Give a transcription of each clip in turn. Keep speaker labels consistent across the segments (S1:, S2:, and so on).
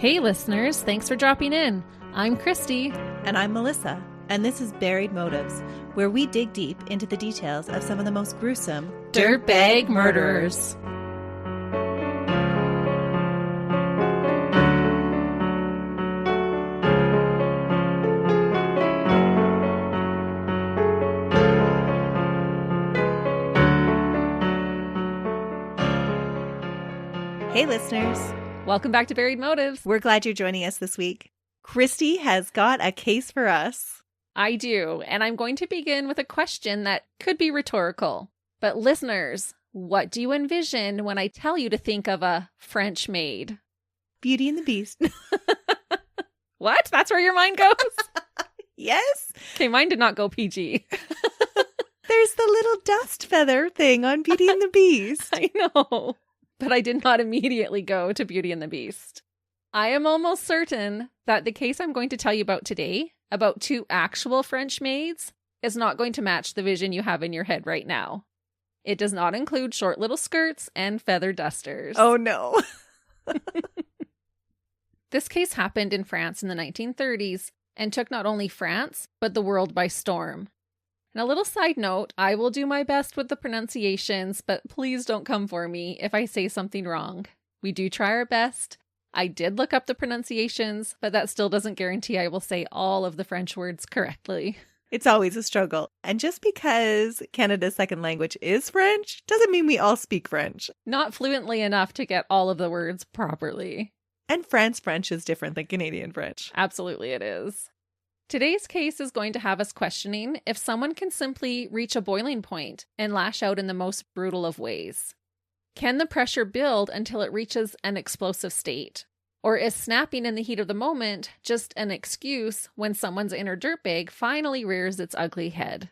S1: Hey listeners, thanks for dropping in. I'm Christy.
S2: And I'm Melissa, and this is Buried Motives, where we dig deep into the details of some of the most gruesome
S1: dirtbag murderers.
S2: Hey listeners.
S1: Welcome back to Buried Motives.
S2: We're glad you're joining us this week. Christy has got a case for us.
S1: I do, and I'm going to begin with a question that could be rhetorical. But listeners, what do you envision when I tell you to think of a French maid?
S2: Beauty and the Beast.
S1: What? That's where your mind goes?
S2: Yes.
S1: Okay, mine did not go PG.
S2: There's the little dust feather thing on Beauty and the Beast.
S1: I know. But I did not immediately go to Beauty and the Beast. I am almost certain that the case I'm going to tell you about today, about two actual French maids, is not going to match the vision you have in your head right now. It does not include short little skirts and feather dusters.
S2: Oh no.
S1: This case happened in France in the 1930s and took not only France, but the world by storm. And a little side note, I will do my best with the pronunciations, but please don't come for me if I say something wrong. We do try our best. I did look up the pronunciations, but that still doesn't guarantee I will say all of the French words correctly.
S2: It's always a struggle. And just because Canada's second language is French, doesn't mean we all speak French.
S1: Not fluently enough to get all of the words properly.
S2: And France French is different than Canadian French.
S1: Absolutely it is. Today's case is going to have us questioning if someone can simply reach a boiling point and lash out in the most brutal of ways. Can the pressure build until it reaches an explosive state? Or is snapping in the heat of the moment just an excuse when someone's inner dirtbag finally rears its ugly head?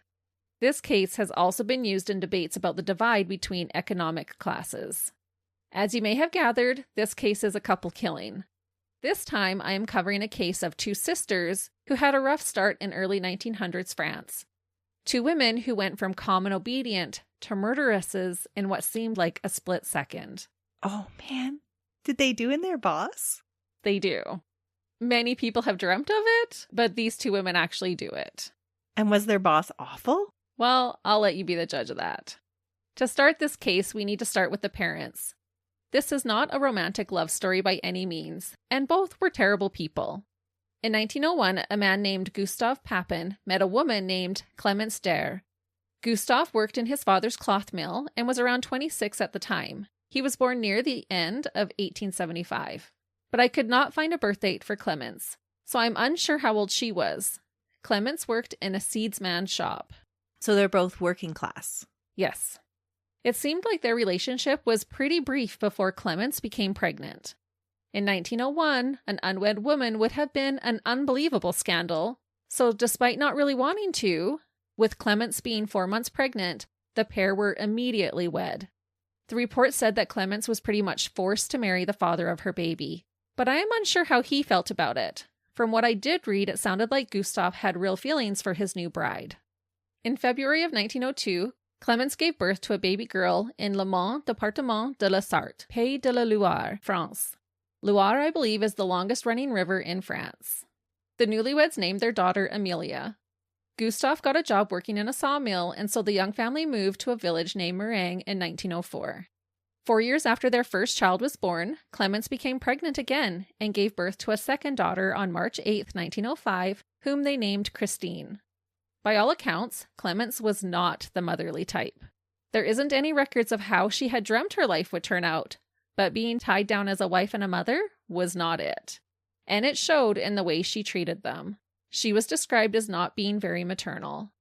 S1: This case has also been used in debates about the divide between economic classes. As you may have gathered, this case is a couple killing. This time, I am covering a case of two sisters who had a rough start in early 1900s France. Two women who went from common obedient to murderesses in what seemed like a split second.
S2: Oh man, did they do in their boss?
S1: They do. Many people have dreamt of it, but these two women actually do it.
S2: And was their boss awful?
S1: Well, I'll let you be the judge of that. To start this case, we need to start with the parents. This is not a romantic love story by any means, and both were terrible people. In 1901, a man named Gustave Papin met a woman named Clemence Dare. Gustave worked in his father's cloth mill and was around 26 at the time. He was born near the end of 1875. But I could not find a birth date for Clemence, so I'm unsure how old she was. Clemence worked in a seedsman's shop.
S2: So they're both working class.
S1: Yes. It seemed like their relationship was pretty brief before Clemence became pregnant. In 1901, an unwed woman would have been an unbelievable scandal, so despite not really wanting to, with Clemence being 4 months pregnant, the pair were immediately wed. The report said that Clemence was pretty much forced to marry the father of her baby, but I am unsure how he felt about it. From what I did read, it sounded like Gustave had real feelings for his new bride. In February of 1902, Clemence gave birth to a baby girl in Le Mans, département de la Sarthe, Pays de la Loire, France. Loire, I believe, is the longest-running river in France. The newlyweds named their daughter Amelia. Gustave got a job working in a sawmill, and so the young family moved to a village named Meringue in 1904. 4 years after their first child was born, Clemence became pregnant again and gave birth to a second daughter on March 8, 1905, whom they named Christine. By all accounts, Clemence was not the motherly type. There isn't any records of how she had dreamt her life would turn out, but being tied down as a wife and a mother was not it. And it showed in the way she treated them. She was described as not being very maternal.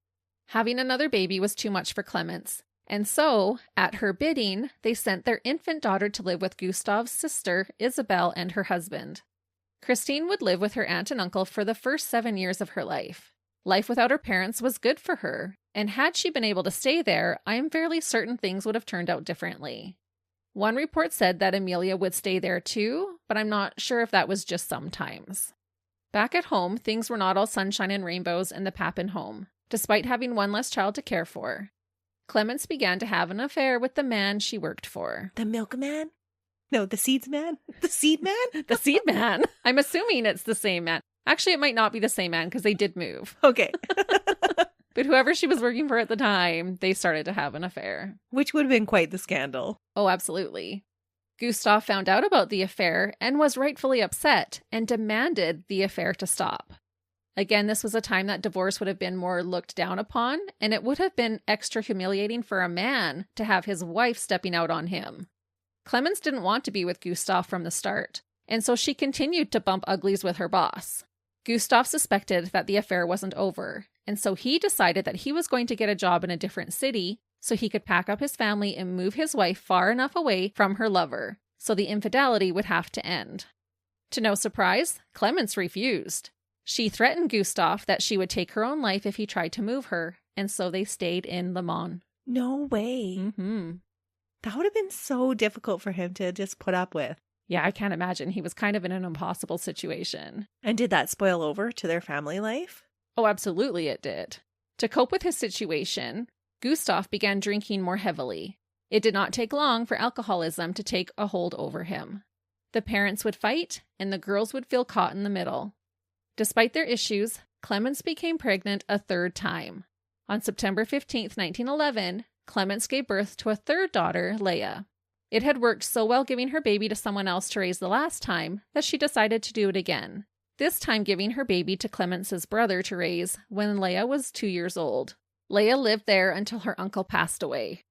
S1: Having another baby was too much for Clemence, and so, at her bidding, they sent their infant daughter to live with Gustave's sister, Isabel, and her husband. Christine would live with her aunt and uncle for the first 7 years of her life. Life without her parents was good for her, and had she been able to stay there, I am fairly certain things would have turned out differently. One report said that Amelia would stay there too, but I'm not sure if that was just sometimes. Back at home, things were not all sunshine and rainbows in the Papin home, despite having one less child to care for. Clemence began to have an affair with the man she worked for.
S2: The milkman? No, the seeds man? The seed man?
S1: The seed man. I'm assuming it's the same man. Actually, it might not be the same man because they did move.
S2: Okay.
S1: But whoever she was working for at the time, they started to have an affair.
S2: Which would have been quite the scandal.
S1: Oh, absolutely. Gustav found out about the affair and was rightfully upset and demanded the affair to stop. Again, this was a time that divorce would have been more looked down upon, and it would have been extra humiliating for a man to have his wife stepping out on him. Clemens didn't want to be with Gustav from the start, and so she continued to bump uglies with her boss. Gustav suspected that the affair wasn't over, and so he decided that he was going to get a job in a different city so he could pack up his family and move his wife far enough away from her lover, so the infidelity would have to end. To no surprise, Clemens refused. She threatened Gustav that she would take her own life if he tried to move her, and so they stayed in Le Mans.
S2: No way.
S1: Mm-hmm.
S2: That would have been so difficult for him to just put up with.
S1: Yeah, I can't imagine. He was kind of in an impossible situation.
S2: And did that spoil over to their family life?
S1: Oh, absolutely it did. To cope with his situation, Gustav began drinking more heavily. It did not take long for alcoholism to take a hold over him. The parents would fight, and the girls would feel caught in the middle. Despite their issues, Clemens became pregnant a third time. On September 15th, 1911, Clemens gave birth to a third daughter, Léa. It had worked so well giving her baby to someone else to raise the last time that she decided to do it again, this time giving her baby to Clemens's brother to raise when Léa was 2 years old. Léa lived there until her uncle passed away.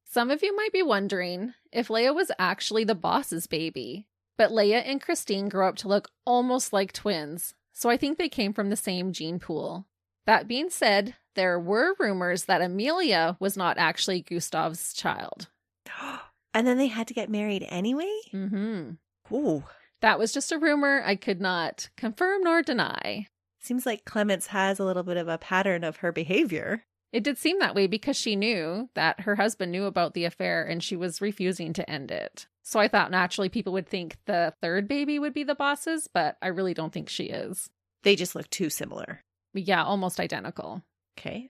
S1: Some of you might be wondering if Léa was actually the boss's baby, but Léa and Christine grew up to look almost like twins, so I think they came from the same gene pool. That being said, there were rumors that Amelia was not actually Gustav's child.
S2: And then they had to get married anyway?
S1: Mm-hmm.
S2: Ooh.
S1: That was just a rumor I could not confirm nor deny.
S2: Seems like Clemens has a little bit of a pattern of her behavior.
S1: It did seem that way because she knew that her husband knew about the affair and she was refusing to end it. So I thought naturally people would think the third baby would be the boss's, but I really don't think she is.
S2: They just look too similar.
S1: Yeah, almost identical.
S2: Okay.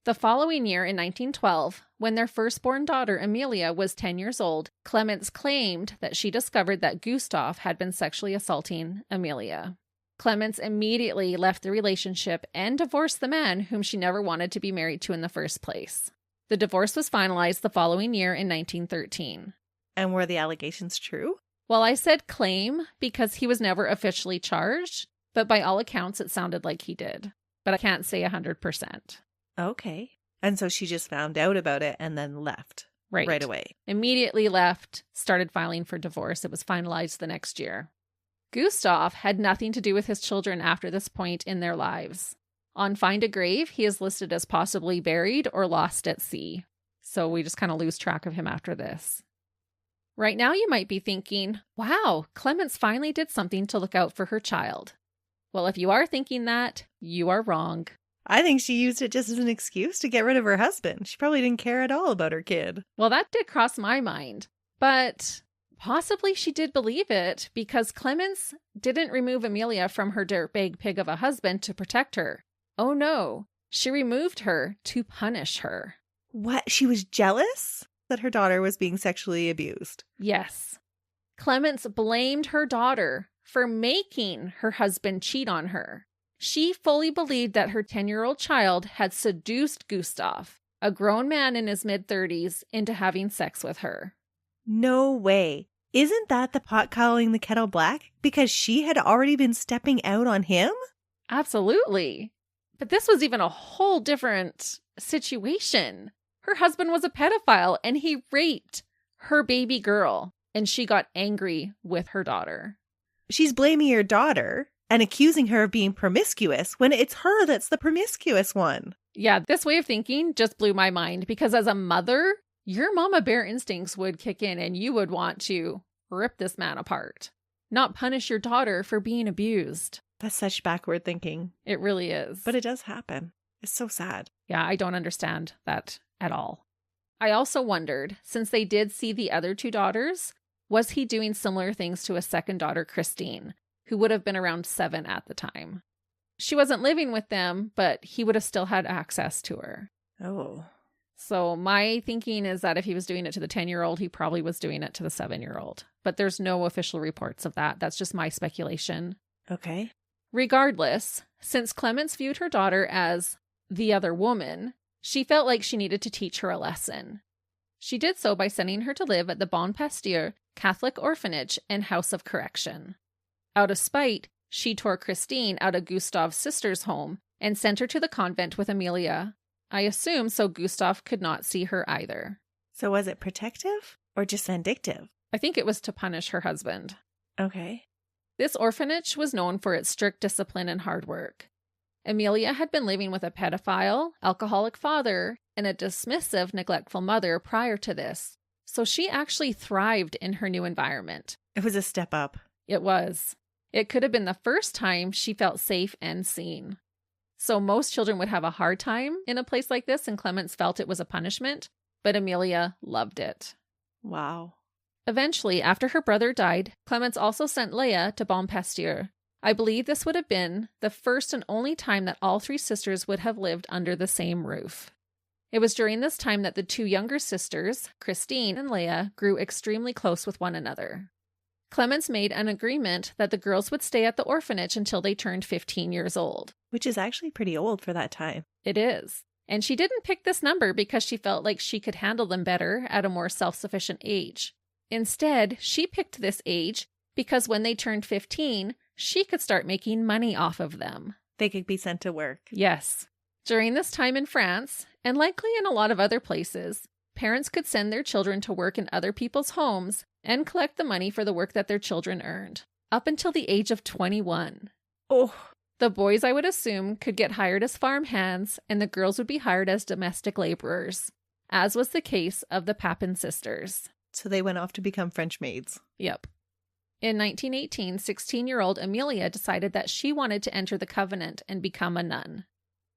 S1: The following year, in 1912, when their firstborn daughter, Amelia, was 10 years old, Clemens claimed that she discovered that Gustav had been sexually assaulting Amelia. Clemens immediately left the relationship and divorced the man whom she never wanted to be married to in the first place. The divorce was finalized the following year in 1913.
S2: And were the allegations true?
S1: Well, I said claim because he was never officially charged, but by all accounts, it sounded like he did. But I can't say 100%.
S2: Okay. And so she just found out about it and then left right away.
S1: Immediately left, started filing for divorce. It was finalized the next year. Gustav had nothing to do with his children after this point in their lives. On Find a Grave, he is listed as possibly buried or lost at sea. So we just kind of lose track of him after this. Right now you might be thinking, wow, Clemens finally did something to look out for her child. Well, if you are thinking that, you are wrong.
S2: I think she used it just as an excuse to get rid of her husband. She probably didn't care at all about her kid.
S1: Well, that did cross my mind. But possibly she did believe it because Clemens didn't remove Amelia from her dirtbag pig of a husband to protect her. Oh no, she removed her to punish her.
S2: What? She was jealous that her daughter was being sexually abused?
S1: Yes. Clemens blamed her daughter for making her husband cheat on her. She fully believed that her 10-year-old child had seduced Gustav, a grown man in his mid-30s, into having sex with her.
S2: No way. Isn't that the pot calling the kettle black? Because she had already been stepping out on him?
S1: Absolutely. But this was even a whole different situation. Her husband was a pedophile and he raped her baby girl, and she got angry with her daughter.
S2: She's blaming your daughter and accusing her of being promiscuous when it's her that's the promiscuous one.
S1: Yeah, this way of thinking just blew my mind because as a mother, your mama bear instincts would kick in and you would want to rip this man apart, not punish your daughter for being abused.
S2: That's such backward thinking.
S1: It really is.
S2: But it does happen. It's so sad.
S1: Yeah, I don't understand that at all. I also wondered, since they did see the other two daughters, was he doing similar things to a second daughter, Christine, who would have been around 7 at the time? She wasn't living with them, but he would have still had access to her.
S2: Oh.
S1: So my thinking is that if he was doing it to the 10-year-old, he probably was doing it to the 7-year-old. But there's no official reports of that. That's just my speculation.
S2: Okay.
S1: Regardless, since Clemence viewed her daughter as the other woman, she felt like she needed to teach her a lesson. She did so by sending her to live at the Bon Pasteur Catholic Orphanage and House of Correction. Out of spite, she tore Christine out of Gustave's sister's home and sent her to the convent with Amelia. I assume so Gustave could not see her either.
S2: So was it protective or just vindictive?
S1: I think it was to punish her husband.
S2: Okay.
S1: This orphanage was known for its strict discipline and hard work. Amelia had been living with a pedophile, alcoholic father, and a dismissive, neglectful mother prior to this, so she actually thrived in her new environment.
S2: It was a step up.
S1: It was. It could have been the first time she felt safe and seen. So most children would have a hard time in a place like this, and Clemence felt it was a punishment, but Amelia loved it.
S2: Wow.
S1: Eventually, after her brother died, Clemence also sent Léa to Bon Pasteur. I believe this would have been the first and only time that all three sisters would have lived under the same roof. It was during this time that the two younger sisters, Christine and Léa, grew extremely close with one another. Clemence made an agreement that the girls would stay at the orphanage until they turned 15 years old.
S2: Which is actually pretty old for that time.
S1: It is. And she didn't pick this number because she felt like she could handle them better at a more self-sufficient age. Instead, she picked this age because when they turned 15, she could start making money off of them.
S2: They could be sent to work.
S1: Yes. During this time in France, and likely in a lot of other places, parents could send their children to work in other people's homes and collect the money for the work that their children earned, up until the age of 21.
S2: Oh.
S1: The boys, I would assume, could get hired as farmhands, and the girls would be hired as domestic laborers, as was the case of the Papin sisters.
S2: So they went off to become French maids.
S1: Yep. In 1918, 16-year-old Amelia decided that she wanted to enter the convent and become a nun.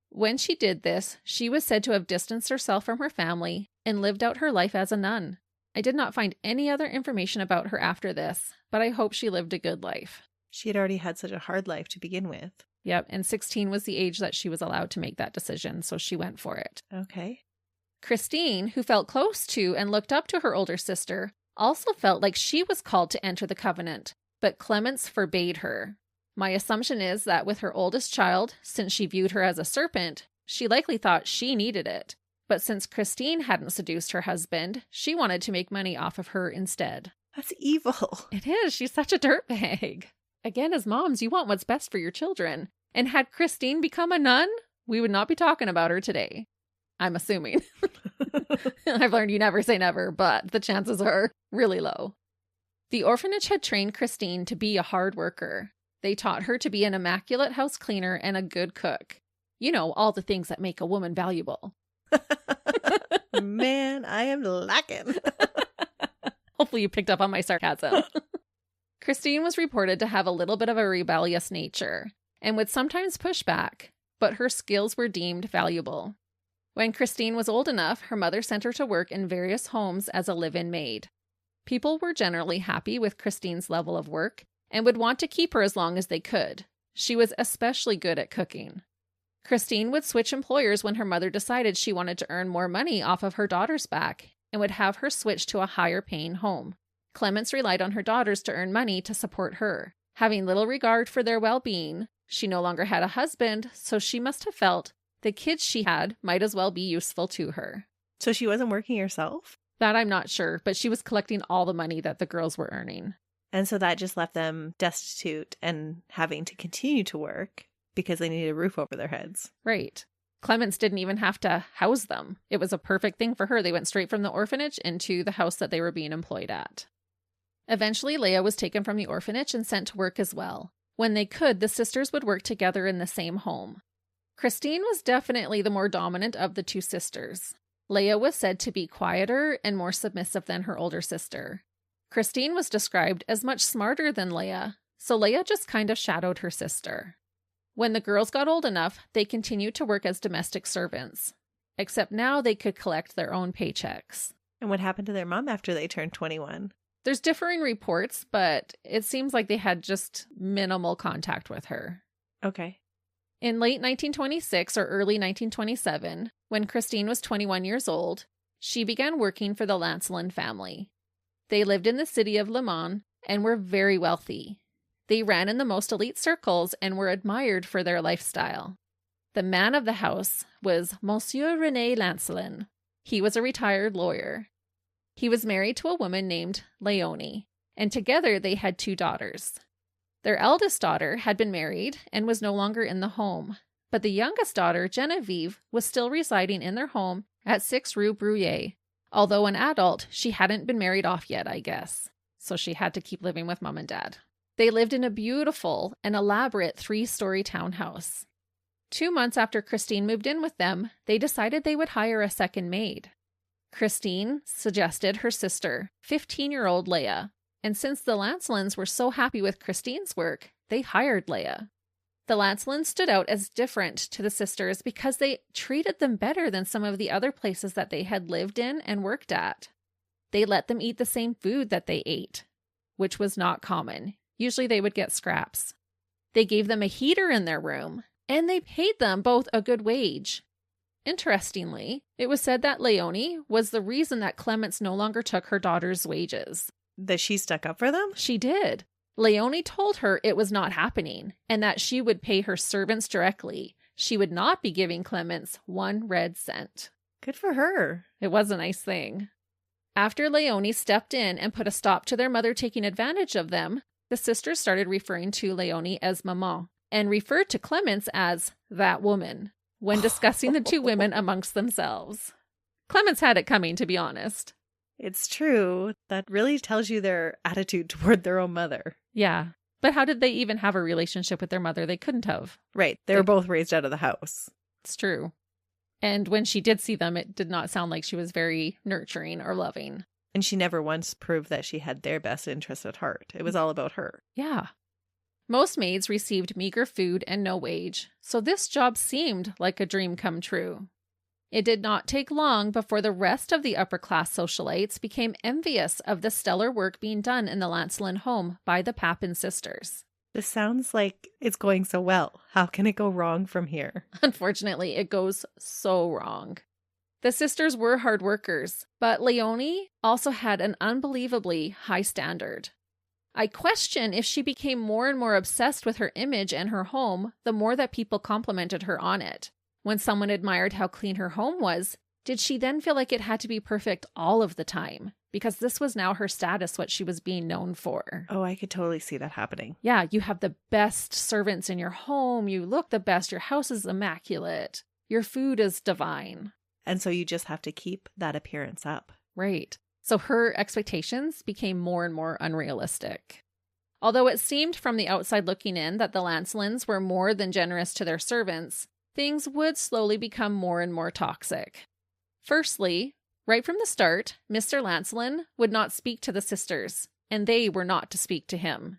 S1: When she did this, she was said to have distanced herself from her family and lived out her life as a nun. I did not find any other information about her after this, but I hope she lived a good life.
S2: She had already had such a hard life to begin with.
S1: Yep, and 16 was the age that she was allowed to make that decision, so she went for it.
S2: Okay.
S1: Christine, who felt close to and looked up to her older sister, also felt like she was called to enter the convent, but Clemence forbade her. My assumption is that with her oldest child, since she viewed her as a serpent, she likely thought she needed it. But since Christine hadn't seduced her husband, she wanted to make money off of her instead.
S2: That's evil.
S1: It is. She's such a dirtbag. Again, as moms, you want what's best for your children. And had Christine become a nun, we would not be talking about her today. I'm assuming. I've learned you never say never, but the chances are really low. The orphanage had trained Christine to be a hard worker. They taught her to be an immaculate house cleaner and a good cook. You know, all the things that make a woman valuable.
S2: Man, I am lacking.
S1: Hopefully you picked up on my sarcasm. Christine was reported to have a little bit of a rebellious nature and would sometimes push back, but her skills were deemed valuable. When Christine was old enough, her mother sent her to work in various homes as a live-in maid. People were generally happy with Christine's level of work and would want to keep her as long as they could. She was especially good at cooking. Christine would switch employers when her mother decided she wanted to earn more money off of her daughter's back and would have her switch to a higher-paying home. Clemence relied on her daughters to earn money to support her. Having little regard for their well-being, she no longer had a husband, so she must have felt the kids she had might as well be useful to her.
S2: So she wasn't working herself?
S1: That I'm not sure, but she was collecting all the money that the girls were earning.
S2: And so that just left them destitute and having to continue to work because they needed a roof over their heads.
S1: Right. Clemence didn't even have to house them. It was a perfect thing for her. They went straight from the orphanage into the house that they were being employed at. Eventually, Léa was taken from the orphanage and sent to work as well. When they could, the sisters would work together in the same home. Christine was definitely the more dominant of the two sisters. Léa was said to be quieter and more submissive than her older sister. Christine was described as much smarter than Léa, so Léa just kind of shadowed her sister. When the girls got old enough, they continued to work as domestic servants, except now they could collect their own paychecks.
S2: And what happened to their mom after they turned 21?
S1: There's differing reports, but it seems like they had just minimal contact with her.
S2: Okay.
S1: In late 1926 or early 1927, when Christine was 21 years old, she began working for the Lancelin family. They lived in the city of Le Mans and were very wealthy. They ran in the most elite circles and were admired for their lifestyle. The man of the house was Monsieur René Lancelin. He was a retired lawyer. He was married to a woman named Léonie, and together they had 2 daughters. Their eldest daughter had been married and was no longer in the home, but the youngest daughter, Genevieve, was still residing in their home at 6 Rue Brouillet. Although an adult, she hadn't been married off yet, I guess, so she had to keep living with mom and dad. They lived in a beautiful and elaborate 3-story townhouse. 2 months after Christine moved in with them, they decided they would hire a second maid. Christine suggested her sister, 15-year-old Léa, and since the Lancelins were so happy with Christine's work, they hired Léa. The Lancelins stood out as different to the sisters because they treated them better than some of the other places that they had lived in and worked at. They let them eat the same food that they ate, which was not common. Usually they would get scraps. They gave them a heater in their room, and they paid them both a good wage. Interestingly, it was said that Léonie was the reason that Clemence no longer took her daughter's wages.
S2: That she stuck up for them?
S1: She did. Léonie told her it was not happening and that she would pay her servants directly. She would not be giving Clemence 1 red cent.
S2: Good for her.
S1: It was a nice thing. After Léonie stepped in and put a stop to their mother taking advantage of them, the sisters started referring to Léonie as maman and referred to Clemence as that woman when discussing the 2 women amongst themselves. Clemence had it coming, to be honest.
S2: It's true. That really tells you their attitude toward their own mother.
S1: Yeah. But how did they even have a relationship with their mother? They couldn't have.
S2: Right. They were both raised out of the house.
S1: It's true. And when she did see them, it did not sound like she was very nurturing or loving.
S2: And she never once proved that she had their best interest at heart. It was all about her.
S1: Yeah. Most maids received meager food and no wage, so this job seemed like a dream come true. It did not take long before the rest of the upper-class socialites became envious of the stellar work being done in the Lancelin home by the Papin sisters.
S2: This sounds like it's going so well. How can it go wrong from here?
S1: Unfortunately, it goes so wrong. The sisters were hard workers, but Léonie also had an unbelievably high standard. I question if she became more and more obsessed with her image and her home the more that people complimented her on it. When someone admired how clean her home was, did she then feel like it had to be perfect all of the time? Because this was now her status, what she was being known for.
S2: Oh, I could totally see that happening.
S1: Yeah, you have the best servants in your home. You look the best. Your house is immaculate. Your food is divine.
S2: And so you just have to keep that appearance up.
S1: Right. So her expectations became more and more unrealistic. Although it seemed from the outside looking in that the Lancelins were more than generous to their servants, things would slowly become more and more toxic. Firstly, right from the start, Mr. Lancelin would not speak to the sisters, and they were not to speak to him.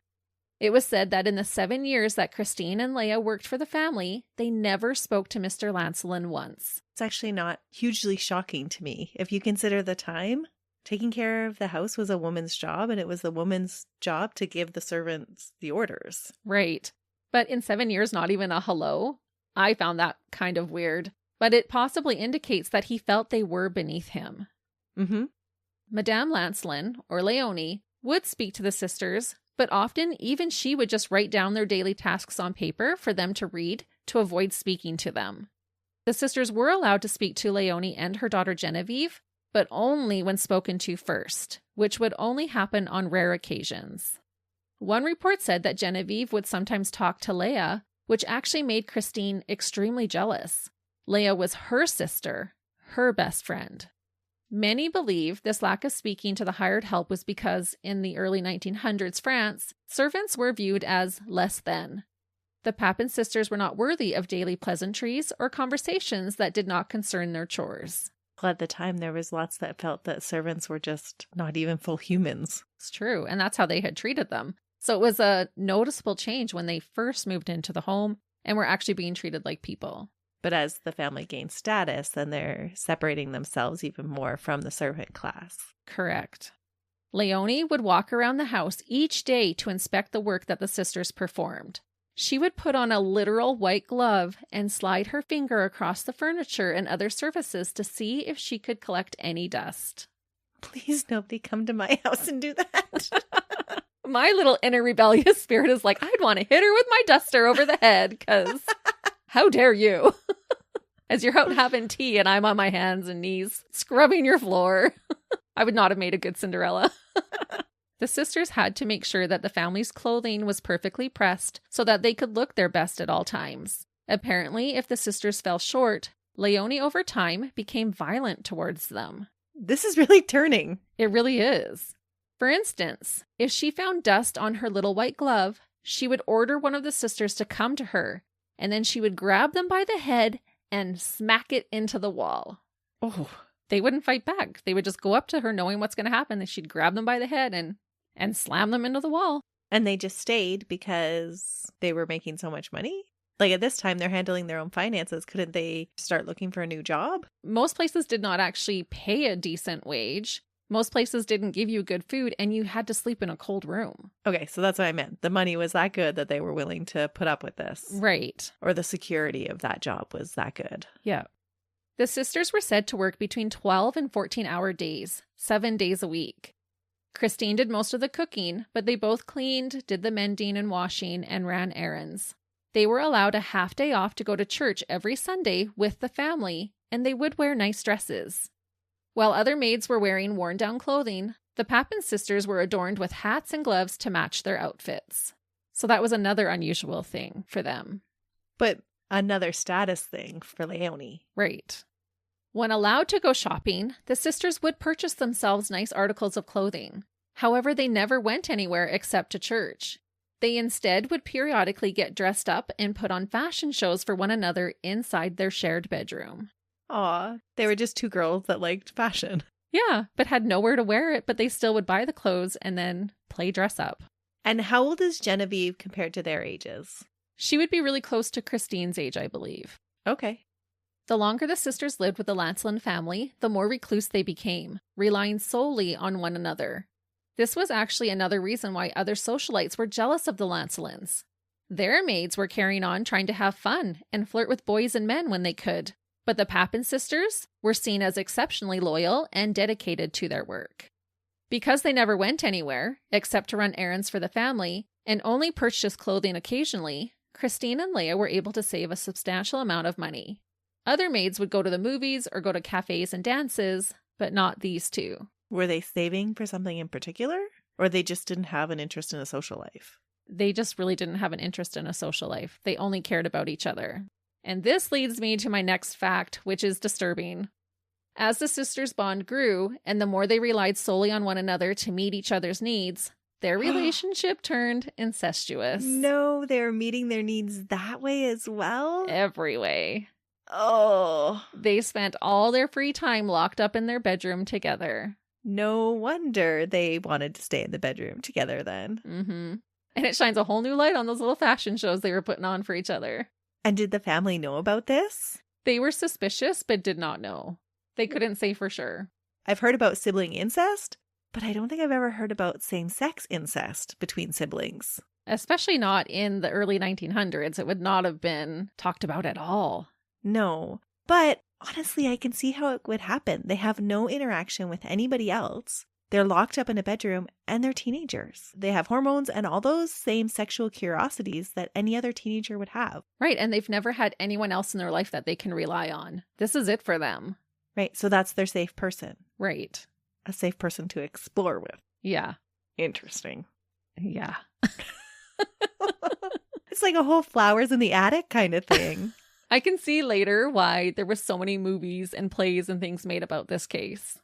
S1: It was said that in the 7 years that Christine and Léa worked for the family, they never spoke to Mr. Lancelin once.
S2: It's actually not hugely shocking to me. If you consider the time, taking care of the house was a woman's job, and it was the woman's job to give the servants the orders.
S1: Right. But in 7 years, not even a hello? I found that kind of weird. But it possibly indicates that he felt they were beneath him.
S2: Mm-hmm.
S1: Madame Lancelin, or Léonie, would speak to the sisters, but often even she would just write down their daily tasks on paper for them to read to avoid speaking to them. The sisters were allowed to speak to Léonie and her daughter Genevieve, but only when spoken to first, which would only happen on rare occasions. One report said that Genevieve would sometimes talk to Léa, which actually made Christine extremely jealous. Léa was her sister, her best friend. Many believe this lack of speaking to the hired help was because, in the early 1900s France, servants were viewed as less than. The Papin sisters were not worthy of daily pleasantries or conversations that did not concern their chores.
S2: Well, at the time, there was lots that felt that servants were just not even full humans.
S1: It's true, and that's how they had treated them. So it was a noticeable change when they first moved into the home and were actually being treated like people.
S2: But as the family gained status, then they're separating themselves even more from the servant class.
S1: Correct. Léonie would walk around the house each day to inspect the work that the sisters performed. She would put on a literal white glove and slide her finger across the furniture and other surfaces to see if she could collect any dust.
S2: Please, nobody come to my house and do that.
S1: My little inner rebellious spirit is like, I'd want to hit her with my duster over the head, because how dare you? As you're out having tea and I'm on my hands and knees scrubbing your floor. I would not have made a good Cinderella. The sisters had to make sure that the family's clothing was perfectly pressed so that they could look their best at all times. Apparently, if the sisters fell short, Léonie over time became violent towards them.
S2: This is really turning.
S1: It really is. For instance, if she found dust on her little white glove, she would order one of the sisters to come to her, and then she would grab them by the head and smack it into the wall.
S2: Oh.
S1: They wouldn't fight back. They would just go up to her knowing what's going to happen, and she'd grab them by the head and slam them into the wall.
S2: And they just stayed because they were making so much money? Like at this time, they're handling their own finances. Couldn't they start looking for a new job?
S1: Most places did not actually pay a decent wage. Most places didn't give you good food, and you had to sleep in a cold room.
S2: Okay, so that's what I meant. The money was that good that they were willing to put up with this.
S1: Right.
S2: Or the security of that job was that good.
S1: Yeah. The sisters were said to work between 12 and 14-hour days, 7 days a week. Christine did most of the cooking, but they both cleaned, did the mending and washing, and ran errands. They were allowed a half day off to go to church every Sunday with the family, and they would wear nice dresses. While other maids were wearing worn-down clothing, the Papin sisters were adorned with hats and gloves to match their outfits. So that was another unusual thing for them.
S2: But another status thing for Léonie.
S1: Right. When allowed to go shopping, the sisters would purchase themselves nice articles of clothing. However, they never went anywhere except to church. They instead would periodically get dressed up and put on fashion shows for one another inside their shared bedroom.
S2: Aw, they were just two girls that liked fashion.
S1: Yeah, but had nowhere to wear it, but they still would buy the clothes and then play dress up.
S2: And how old is Genevieve compared to their ages?
S1: She would be really close to Christine's age, I believe.
S2: Okay.
S1: The longer the sisters lived with the Lancelin family, the more recluse they became, relying solely on one another. This was actually another reason why other socialites were jealous of the Lancelins. Their maids were carrying on trying to have fun and flirt with boys and men when they could, but the Papin sisters were seen as exceptionally loyal and dedicated to their work. Because they never went anywhere, except to run errands for the family, and only purchased clothing occasionally, Christine and Léa were able to save a substantial amount of money. Other maids would go to the movies or go to cafes and dances, but not these two.
S2: Were they saving for something in particular? Or they just didn't have an interest in a social life?
S1: They just really didn't have an interest in a social life. They only cared about each other. And this leads me to my next fact, which is disturbing. As the sisters' bond grew, and the more they relied solely on one another to meet each other's needs, their relationship turned incestuous.
S2: No, they were meeting their needs that way as well?
S1: Every way.
S2: Oh.
S1: They spent all their free time locked up in their bedroom together.
S2: No wonder they wanted to stay in the bedroom together then.
S1: Mm-hmm. And it shines a whole new light on those little fashion shows they were putting on for each other.
S2: And did the family know about this?
S1: They were suspicious, but did not know. They couldn't say for sure.
S2: I've heard about sibling incest, but I don't think I've ever heard about same-sex incest between siblings.
S1: Especially not in the early 1900s. It would not have been talked about at all.
S2: No, but honestly, I can see how it would happen. They have no interaction with anybody else. They're locked up in a bedroom and they're teenagers. They have hormones and all those same sexual curiosities that any other teenager would have.
S1: Right, and they've never had anyone else in their life that they can rely on. This is it for them.
S2: Right, so that's their safe person.
S1: Right.
S2: A safe person to explore with.
S1: Yeah.
S2: Interesting.
S1: Yeah.
S2: It's like a whole flowers in the attic kind of thing.
S1: I can see later why there were so many movies and plays and things made about this case.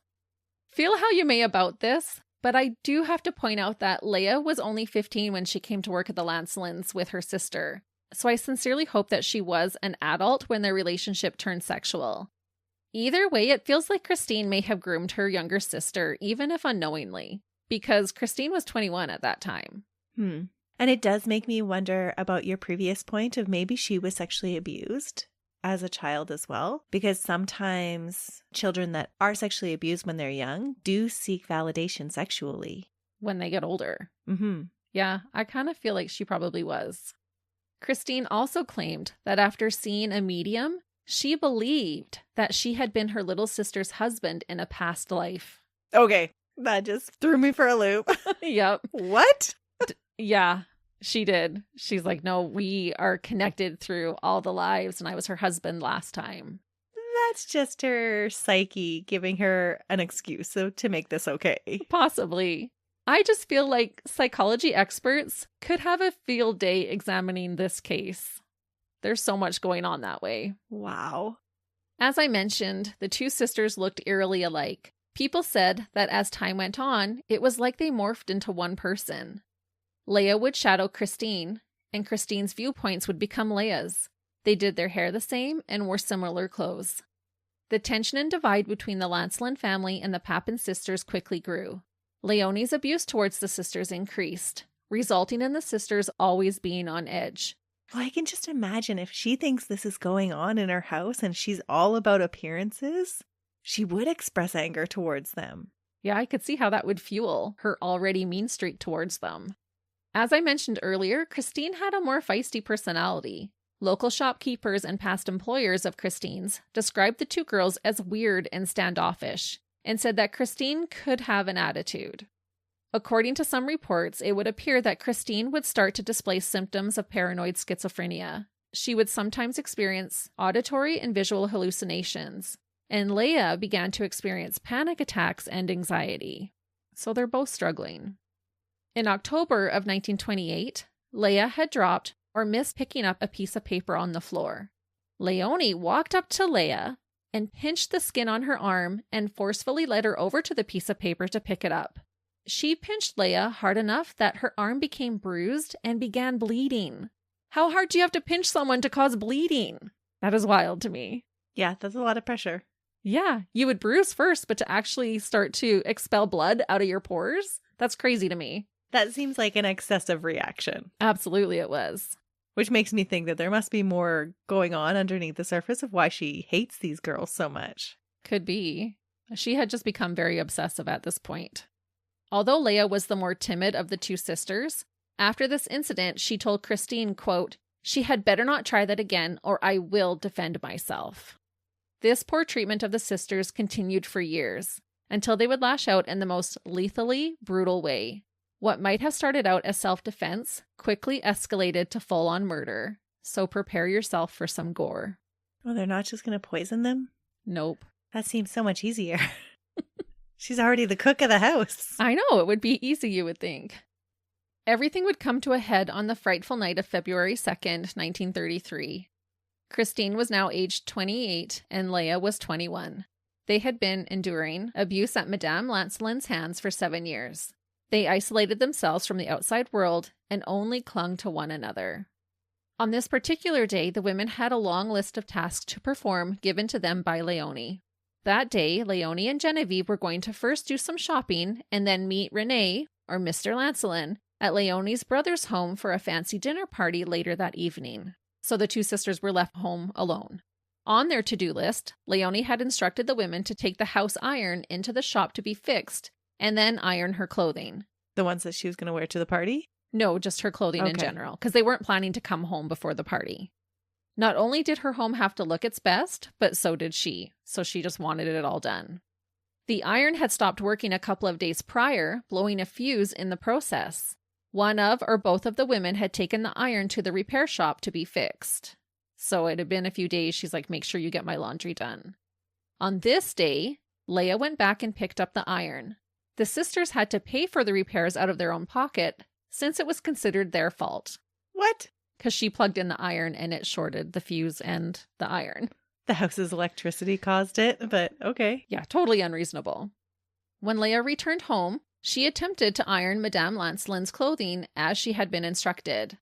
S1: Feel how you may about this, but I do have to point out that Léa was only 15 when she came to work at the Lancelins with her sister. So I sincerely hope that she was an adult when their relationship turned sexual. Either way, it feels like Christine may have groomed her younger sister, even if unknowingly, because Christine was 21 at that time.
S2: And it does make me wonder about your previous point of maybe she was sexually abused as a child as well, because sometimes children that are sexually abused when they're young do seek validation sexually.
S1: When they get older.
S2: Mm-hmm.
S1: Yeah, I kind of feel like she probably was. Christine also claimed that after seeing a medium, she believed that she had been her little sister's husband in a past life.
S2: Okay, that just threw me for a loop.
S1: Yep.
S2: What?
S1: Yeah, she did. She's like, no, we are connected through all the lives, and I was her husband last time.
S2: That's just her psyche giving her an excuse to make this okay.
S1: Possibly. I just feel like psychology experts could have a field day examining this case. There's so much going on that way.
S2: Wow.
S1: As I mentioned, the two sisters looked eerily alike. People said that as time went on, it was like they morphed into one person. Léa would shadow Christine, and Christine's viewpoints would become Léa's. They did their hair the same and wore similar clothes. The tension and divide between the Lancelin family and the Papin sisters quickly grew. Léonie's abuse towards the sisters increased, resulting in the sisters always being on edge.
S2: Well, I can just imagine if she thinks this is going on in her house and she's all about appearances, she would express anger towards them.
S1: Yeah, I could see how that would fuel her already mean streak towards them. As I mentioned earlier, Christine had a more feisty personality. Local shopkeepers and past employers of Christine's described the two girls as weird and standoffish, and said that Christine could have an attitude. According to some reports, it would appear that Christine would start to display symptoms of paranoid schizophrenia. She would sometimes experience auditory and visual hallucinations, and Léa began to experience panic attacks and anxiety. So they're both struggling. In October of 1928, Léa had dropped or missed picking up a piece of paper on the floor. Léonie walked up to Léa and pinched the skin on her arm and forcefully led her over to the piece of paper to pick it up. She pinched Léa hard enough that her arm became bruised and began bleeding. How hard do you have to pinch someone to cause bleeding? That is wild to me.
S2: Yeah, that's a lot of pressure.
S1: Yeah, you would bruise first, but to actually start to expel blood out of your pores? That's crazy to me.
S2: That seems like an excessive reaction.
S1: Absolutely it was.
S2: Which makes me think that there must be more going on underneath the surface of why she hates these girls so much.
S1: Could be. She had just become very obsessive at this point. Although Léa was the more timid of the two sisters, after this incident, she told Christine, quote, "She had better not try that again or I will defend myself." This poor treatment of the sisters continued for years, until they would lash out in the most lethally brutal way. What might have started out as self-defense quickly escalated to full-on murder, so prepare yourself for some gore.
S2: Oh, they're not just going to poison them?
S1: Nope.
S2: That seems so much easier. She's already the cook of the house.
S1: I know, it would be easy, you would think. Everything would come to a head on the frightful night of February 2nd, 1933. Christine was now aged 28 and Léa was 21. They had been enduring abuse at Madame Lancelin's hands for 7 years. They isolated themselves from the outside world and only clung to one another. On this particular day, the women had a long list of tasks to perform given to them by Léonie. That day, Léonie and Genevieve were going to first do some shopping and then meet René, or Mr. Lancelin, at Léonie's brother's home for a fancy dinner party later that evening. So the two sisters were left home alone. On their to-do list, Léonie had instructed the women to take the house iron into the shop to be fixed and then iron her clothing.
S2: The ones that she was going to wear to the party?
S1: No, just her clothing in general, because they weren't planning to come home before the party. Not only did her home have to look its best, but so did she, so she just wanted it all done. The iron had stopped working a couple of days prior, blowing a fuse in the process. One of or both of the women had taken the iron to the repair shop to be fixed. So it had been a few days. She's like, make sure you get my laundry done. On this day, Léa went back and picked up the iron. The sisters had to pay for the repairs out of their own pocket since it was considered their fault.
S2: What?
S1: Because she plugged in the iron and it shorted the fuse and the iron.
S2: The house's electricity caused it, but okay.
S1: Yeah, totally unreasonable. When Léa returned home, she attempted to iron Madame Lancelin's clothing as she had been instructed.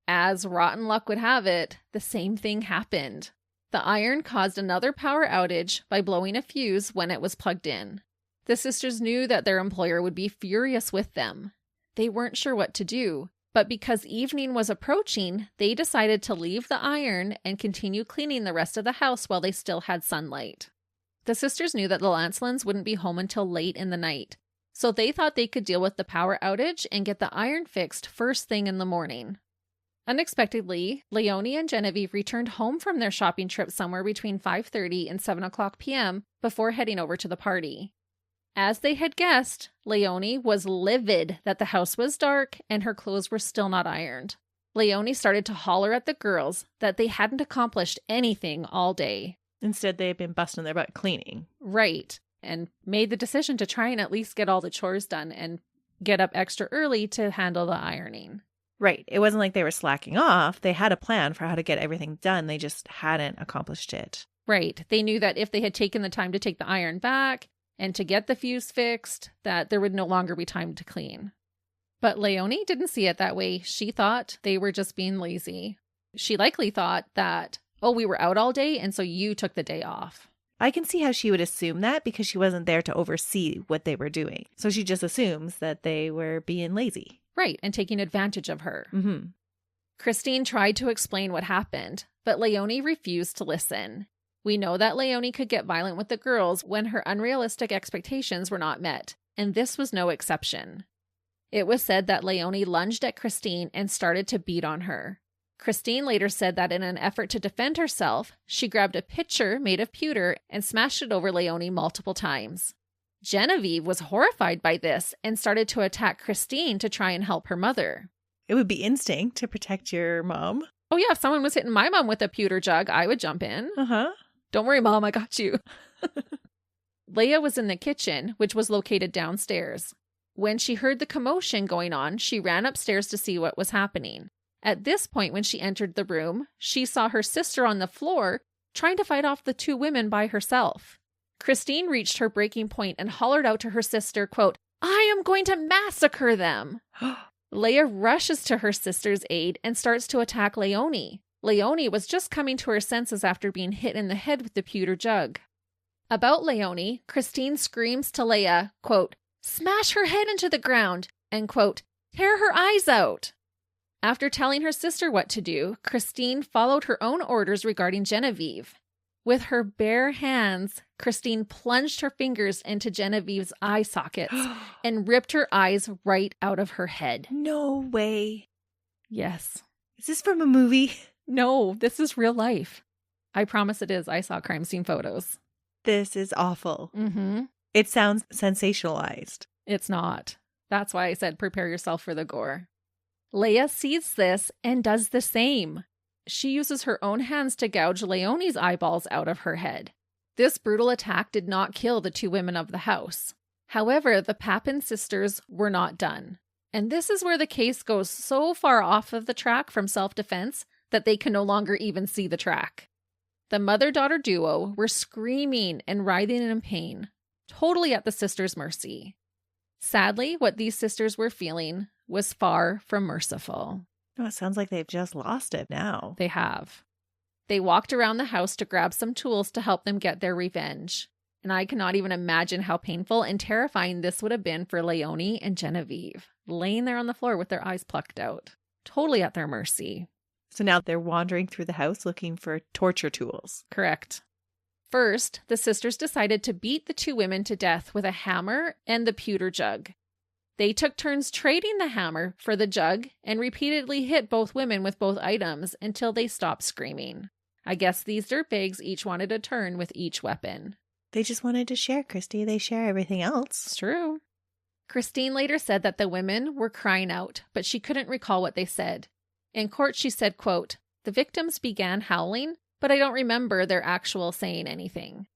S1: As rotten luck would have it, the same thing happened. The iron caused another power outage by blowing a fuse when it was plugged in. The sisters knew that their employer would be furious with them. They weren't sure what to do, but because evening was approaching, they decided to leave the iron and continue cleaning the rest of the house while they still had sunlight. The sisters knew that the Lancelins wouldn't be home until late in the night, so they thought they could deal with the power outage and get the iron fixed first thing in the morning. Unexpectedly, Leonie and Genevieve returned home from their shopping trip somewhere between 5:30 and 7 o'clock p.m. before heading over to the party. As they had guessed, Leonie was livid that the house was dark and her clothes were still not ironed. Leonie started to holler at the girls that they hadn't accomplished anything all day.
S2: Instead, they had been busting their butt cleaning.
S1: Right. And made the decision to try and at least get all the chores done and get up extra early to handle the ironing.
S2: Right. It wasn't like they were slacking off. They had a plan for how to get everything done. They just hadn't accomplished it.
S1: Right. They knew that if they had taken the time to take the iron back and to get the fuse fixed, that there would no longer be time to clean. But Leonie didn't see it that way. She thought they were just being lazy. She likely thought that, oh, we were out all day, and so you took the day off.
S2: I can see how she would assume that because she wasn't there to oversee what they were doing. So she just assumes that they were being lazy.
S1: Right, and taking advantage of her.
S2: Mm-hmm.
S1: Christine tried to explain what happened, but Leonie refused to listen. We know that Leonie could get violent with the girls when her unrealistic expectations were not met, and this was no exception. It was said that Leonie lunged at Christine and started to beat on her. Christine later said that in an effort to defend herself, she grabbed a pitcher made of pewter and smashed it over Leonie multiple times. Genevieve was horrified by this and started to attack Christine to try and help her mother.
S2: It would be instinct to protect your mom.
S1: Oh yeah, if someone was hitting my mom with a pewter jug, I would jump in.
S2: Uh-huh.
S1: Don't worry, Mom, I got you. Leah was in the kitchen, which was located downstairs. When she heard the commotion going on, she ran upstairs to see what was happening. At this point, when she entered the room, she saw her sister on the floor trying to fight off the two women by herself. Christine reached her breaking point and hollered out to her sister, quote, "I am going to massacre them." Leah rushes to her sister's aid and starts to attack Leonie. Leonie was just coming to her senses after being hit in the head with the pewter jug. About Leonie, Christine screams to Leah, quote, "Smash her head into the ground," and quote, "Tear her eyes out." After telling her sister what to do, Christine followed her own orders regarding Genevieve. With her bare hands, Christine plunged her fingers into Genevieve's eye sockets and ripped her eyes right out of her head.
S2: No way.
S1: Yes.
S2: Is this from a movie?
S1: No, this is real life. I promise it is. I saw crime scene photos.
S2: This is awful.
S1: Mm-hmm.
S2: It sounds sensationalized.
S1: It's not. That's why I said prepare yourself for the gore. Leah sees this and does the same. She uses her own hands to gouge Leonie's eyeballs out of her head. This brutal attack did not kill the two women of the house. However, the Papin sisters were not done. And this is where the case goes so far off of the track from self-defense that they can no longer even see the track. The mother-daughter duo were screaming and writhing in pain, totally at the sisters' mercy. Sadly, what these sisters were feeling was far from merciful.
S2: Oh, it sounds like they've just lost it now.
S1: They have. They walked around the house to grab some tools to help them get their revenge. And I cannot even imagine how painful and terrifying this would have been for Leonie and Genevieve, laying there on the floor with their eyes plucked out, totally at their mercy.
S2: So now they're wandering through the house looking for torture tools.
S1: Correct. First, the sisters decided to beat the two women to death with a hammer and the pewter jug. They took turns trading the hammer for the jug and repeatedly hit both women with both items until they stopped screaming. I guess these dirtbags each wanted a turn with each weapon.
S2: They just wanted to share, Christy. They share everything else.
S1: It's true. Christine later said that the women were crying out, but she couldn't recall what they said. In court, she said, quote, "The victims began howling, but I don't remember their actual saying anything."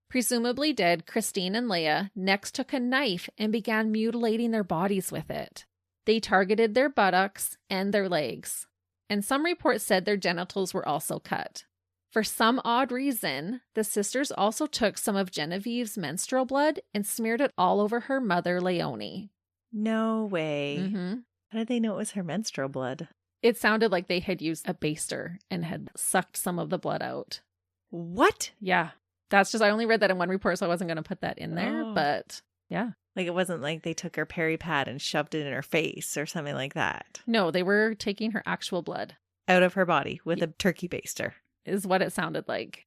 S1: Presumably dead, Christine and Leah next took a knife and began mutilating their bodies with it. They targeted their buttocks and their legs, and some reports said their genitals were also cut. For some odd reason, the sisters also took some of Genevieve's menstrual blood and smeared it all over her mother, Leonie.
S2: No way.
S1: Mm-hmm.
S2: How did they know it was her menstrual blood?
S1: It sounded like they had used a baster and had sucked some of the blood out.
S2: What?
S1: Yeah. That's just, I only read that in one report, so I wasn't going to put that in there, but yeah.
S2: Like it wasn't like they took her peri pad and shoved it in her face or something like that.
S1: No, they were taking her actual blood.
S2: Out of her body with a turkey baster.
S1: Is what it sounded like.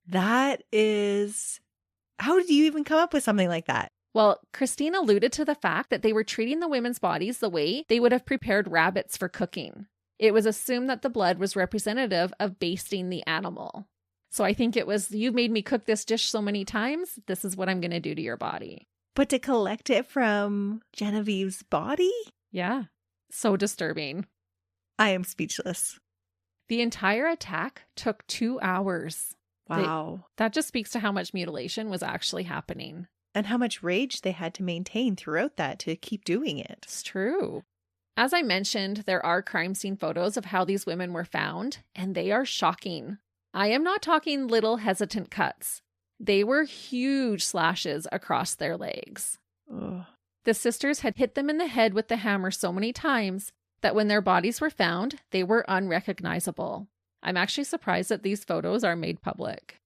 S2: That is... How did you even come up with something like that?
S1: Well, Christine alluded to the fact that they were treating the women's bodies the way they would have prepared rabbits for cooking. It was assumed that the blood was representative of basting the animal. So I think it was, you've made me cook this dish so many times, this is what I'm going to do to your body.
S2: But to collect it from Genevieve's body?
S1: Yeah. So disturbing.
S2: I am speechless.
S1: The entire attack took 2 hours.
S2: Wow.
S1: That just speaks to how much mutilation was actually happening.
S2: And how much rage they had to maintain throughout that to keep doing it.
S1: It's true. As I mentioned, there are crime scene photos of how these women were found, and they are shocking. I am not talking little hesitant cuts. They were huge slashes across their legs.
S2: Ugh.
S1: The sisters had hit them in the head with the hammer so many times that when their bodies were found, they were unrecognizable. I'm actually surprised that these photos are made public.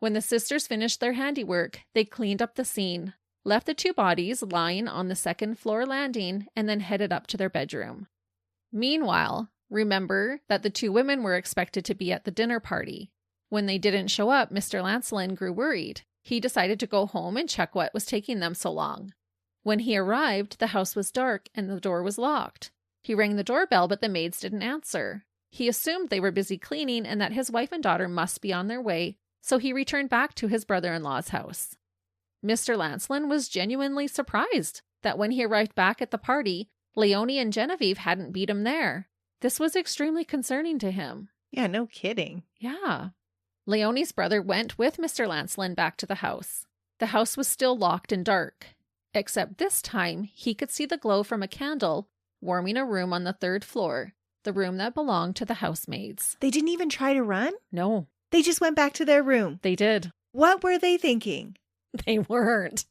S1: When the sisters finished their handiwork, they cleaned up the scene, left the 2 bodies lying on the 2nd floor landing, and then headed up to their bedroom. Meanwhile, remember that the 2 women were expected to be at the dinner party. When they didn't show up, Mr. Lancelin grew worried. He decided to go home and check what was taking them so long. When he arrived, the house was dark and the door was locked. He rang the doorbell, but the maids didn't answer. He assumed they were busy cleaning and that his wife and daughter must be on their way, so he returned back to his brother-in-law's house. Mr. Lancelin was genuinely surprised that when he arrived back at the party, Leonie and Genevieve hadn't beat him there. This was extremely concerning to him.
S2: Yeah, no kidding.
S1: Yeah. Leonie's brother went with Mr. Lancelin back to the house. The house was still locked and dark, except this time he could see the glow from a candle warming a room on the 3rd floor, the room that belonged to the housemaids.
S2: They didn't even try to run?
S1: No.
S2: They just went back to their room.
S1: They did.
S2: What were they thinking?
S1: They weren't.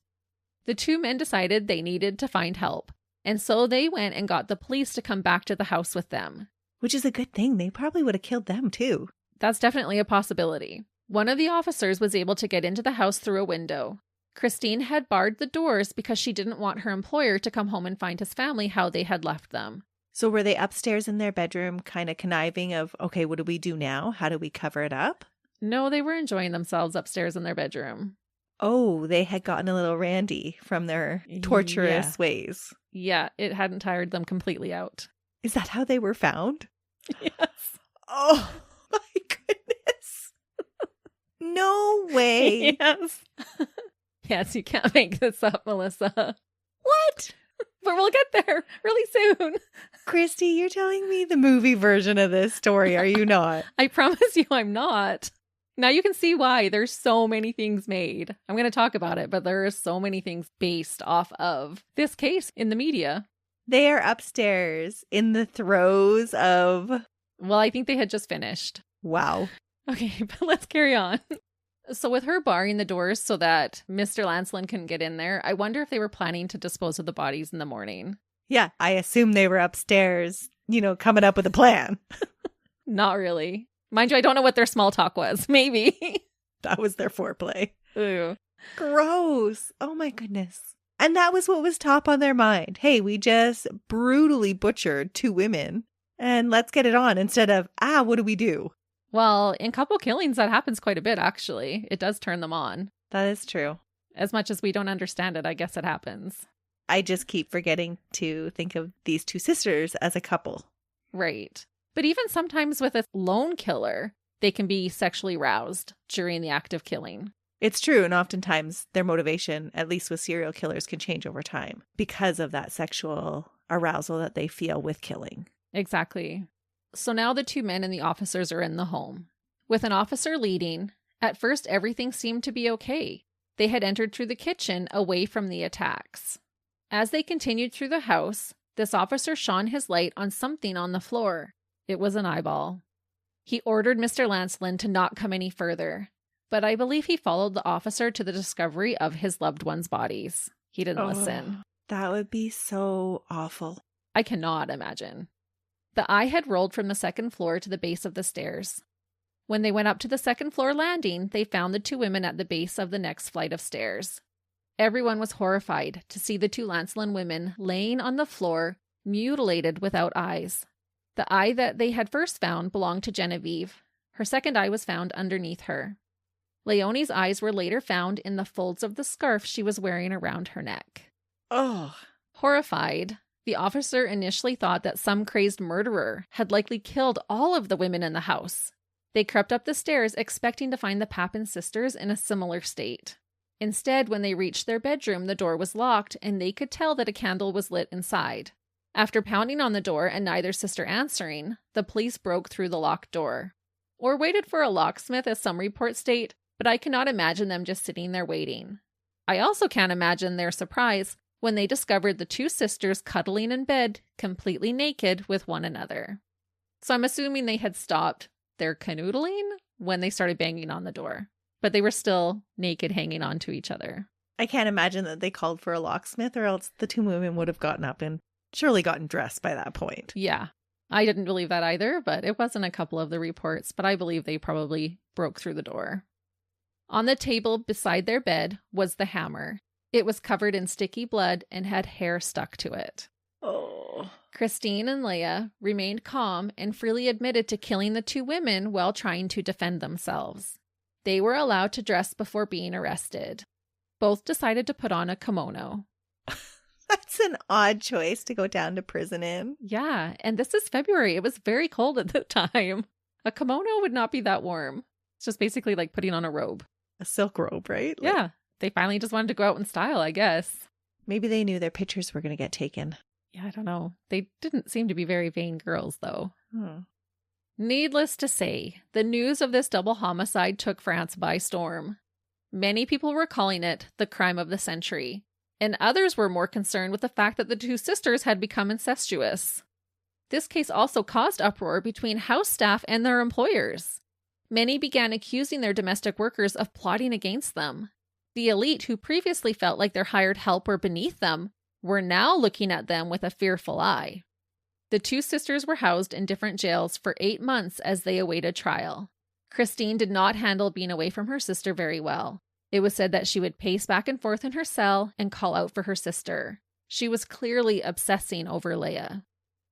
S1: The 2 men decided they needed to find help, and so they went and got the police to come back to the house with them.
S2: Which is a good thing. They probably would have killed them too.
S1: That's definitely a possibility. One of the officers was able to get into the house through a window. Christine had barred the doors because she didn't want her employer to come home and find his family how they had left them.
S2: So were they upstairs in their bedroom kind of conniving of, okay, what do we do now? How do we cover it up?
S1: No, they were enjoying themselves upstairs in their bedroom.
S2: Oh, they had gotten a little randy from their torturous ways.
S1: Yeah, it hadn't tired them completely out.
S2: Is that how they were found?
S1: Yes.
S2: Oh, my goodness. No way.
S1: Yes. Yes, you can't make this up, Melissa.
S2: What?
S1: But we'll get there really soon.
S2: Christy, you're telling me the movie version of this story, are you not?
S1: I promise you I'm not. Now you can see why there's so many things made. I'm going to talk about it, but there are so many things based off of this case in the media.
S2: They are upstairs in the throes of...
S1: Well, I think they had just finished.
S2: Wow.
S1: Okay, but let's carry on. So with her barring the doors so that Mr. Lancelin couldn't get in there, I wonder if they were planning to dispose of the bodies in the morning.
S2: Yeah, I assume they were upstairs, coming up with a plan.
S1: Not really. Mind you, I don't know what their small talk was. Maybe.
S2: That was their foreplay.
S1: Ooh.
S2: Gross. Oh my goodness. And that was what was top on their mind. Hey, we just brutally butchered 2 women and let's get it on instead of, what do we do?
S1: Well, in couple killings, that happens quite a bit, actually. It does turn them on.
S2: That is true.
S1: As much as we don't understand it, I guess it happens.
S2: I just keep forgetting to think of these 2 sisters as a couple.
S1: Right. But even sometimes with a lone killer, they can be sexually roused during the act of killing.
S2: It's true. And oftentimes their motivation, at least with serial killers, can change over time because of that sexual arousal that they feel with killing.
S1: Exactly. So now the 2 men and the officers are in the home. With an officer leading, at first everything seemed to be okay. They had entered through the kitchen away from the attacks. As they continued through the house, this officer shone his light on something on the floor. It was an eyeball. He ordered Mr. Lancelin to not come any further, but I believe he followed the officer to the discovery of his loved ones' bodies. He didn't listen.
S2: That would be so awful.
S1: I cannot imagine. The eye had rolled from the 2nd floor to the base of the stairs. When they went up to the 2nd floor landing, they found the 2 women at the base of the next flight of stairs. Everyone was horrified to see the 2 Lancelin women laying on the floor, mutilated without eyes. The eye that they had first found belonged to Genevieve. Her 2nd eye was found underneath her. Leonie's eyes were later found in the folds of the scarf she was wearing around her neck.
S2: Oh.
S1: Horrified, The officer initially thought that some crazed murderer had likely killed all of the women in the house. They crept up the stairs expecting to find the Papin sisters in a similar state. Instead, when they reached their bedroom, the door was locked and they could tell that a candle was lit inside. After pounding on the door and neither sister answering, the police broke through the locked door. Or waited for a locksmith, as some reports state, but I cannot imagine them just sitting there waiting. I also can't imagine their surprise when they discovered the two sisters cuddling in bed, completely naked with one another. So I'm assuming they had stopped their canoodling when they started banging on the door, but they were still naked hanging on to each other.
S2: I can't imagine that they called for a locksmith, or else the two women would have gotten up and surely gotten dressed by that point.
S1: Yeah, I didn't believe that either, but it wasn't a couple of the reports, but I believe they probably broke through the door. On the table beside their bed was the hammer. It was covered in sticky blood and had hair stuck to it.
S2: Oh.
S1: Christine and Léa remained calm and freely admitted to killing the two women while trying to defend themselves. They were allowed to dress before being arrested. Both decided to put on a kimono.
S2: That's an odd choice to go down to prison in.
S1: Yeah, and this is February. It was very cold at the time. A kimono would not be that warm. It's just basically like putting on a robe.
S2: A silk robe, right?
S1: Yeah, they finally just wanted to go out in style, I guess.
S2: Maybe they knew their pictures were going to get taken.
S1: Yeah, I don't know. They didn't seem to be very vain girls, though. Needless to say, the news of this double homicide took France by storm. Many people were calling it the crime of the century, and others were more concerned with the fact that the two sisters had become incestuous. This case also caused uproar between house staff and their employers. Many began accusing their domestic workers of plotting against them. The elite, who previously felt like their hired help were beneath them, were now looking at them with a fearful eye. The two sisters were housed in different jails for 8 months as they awaited trial. Christine did not handle being away from her sister very well. It was said that she would pace back and forth in her cell and call out for her sister. She was clearly obsessing over Léa.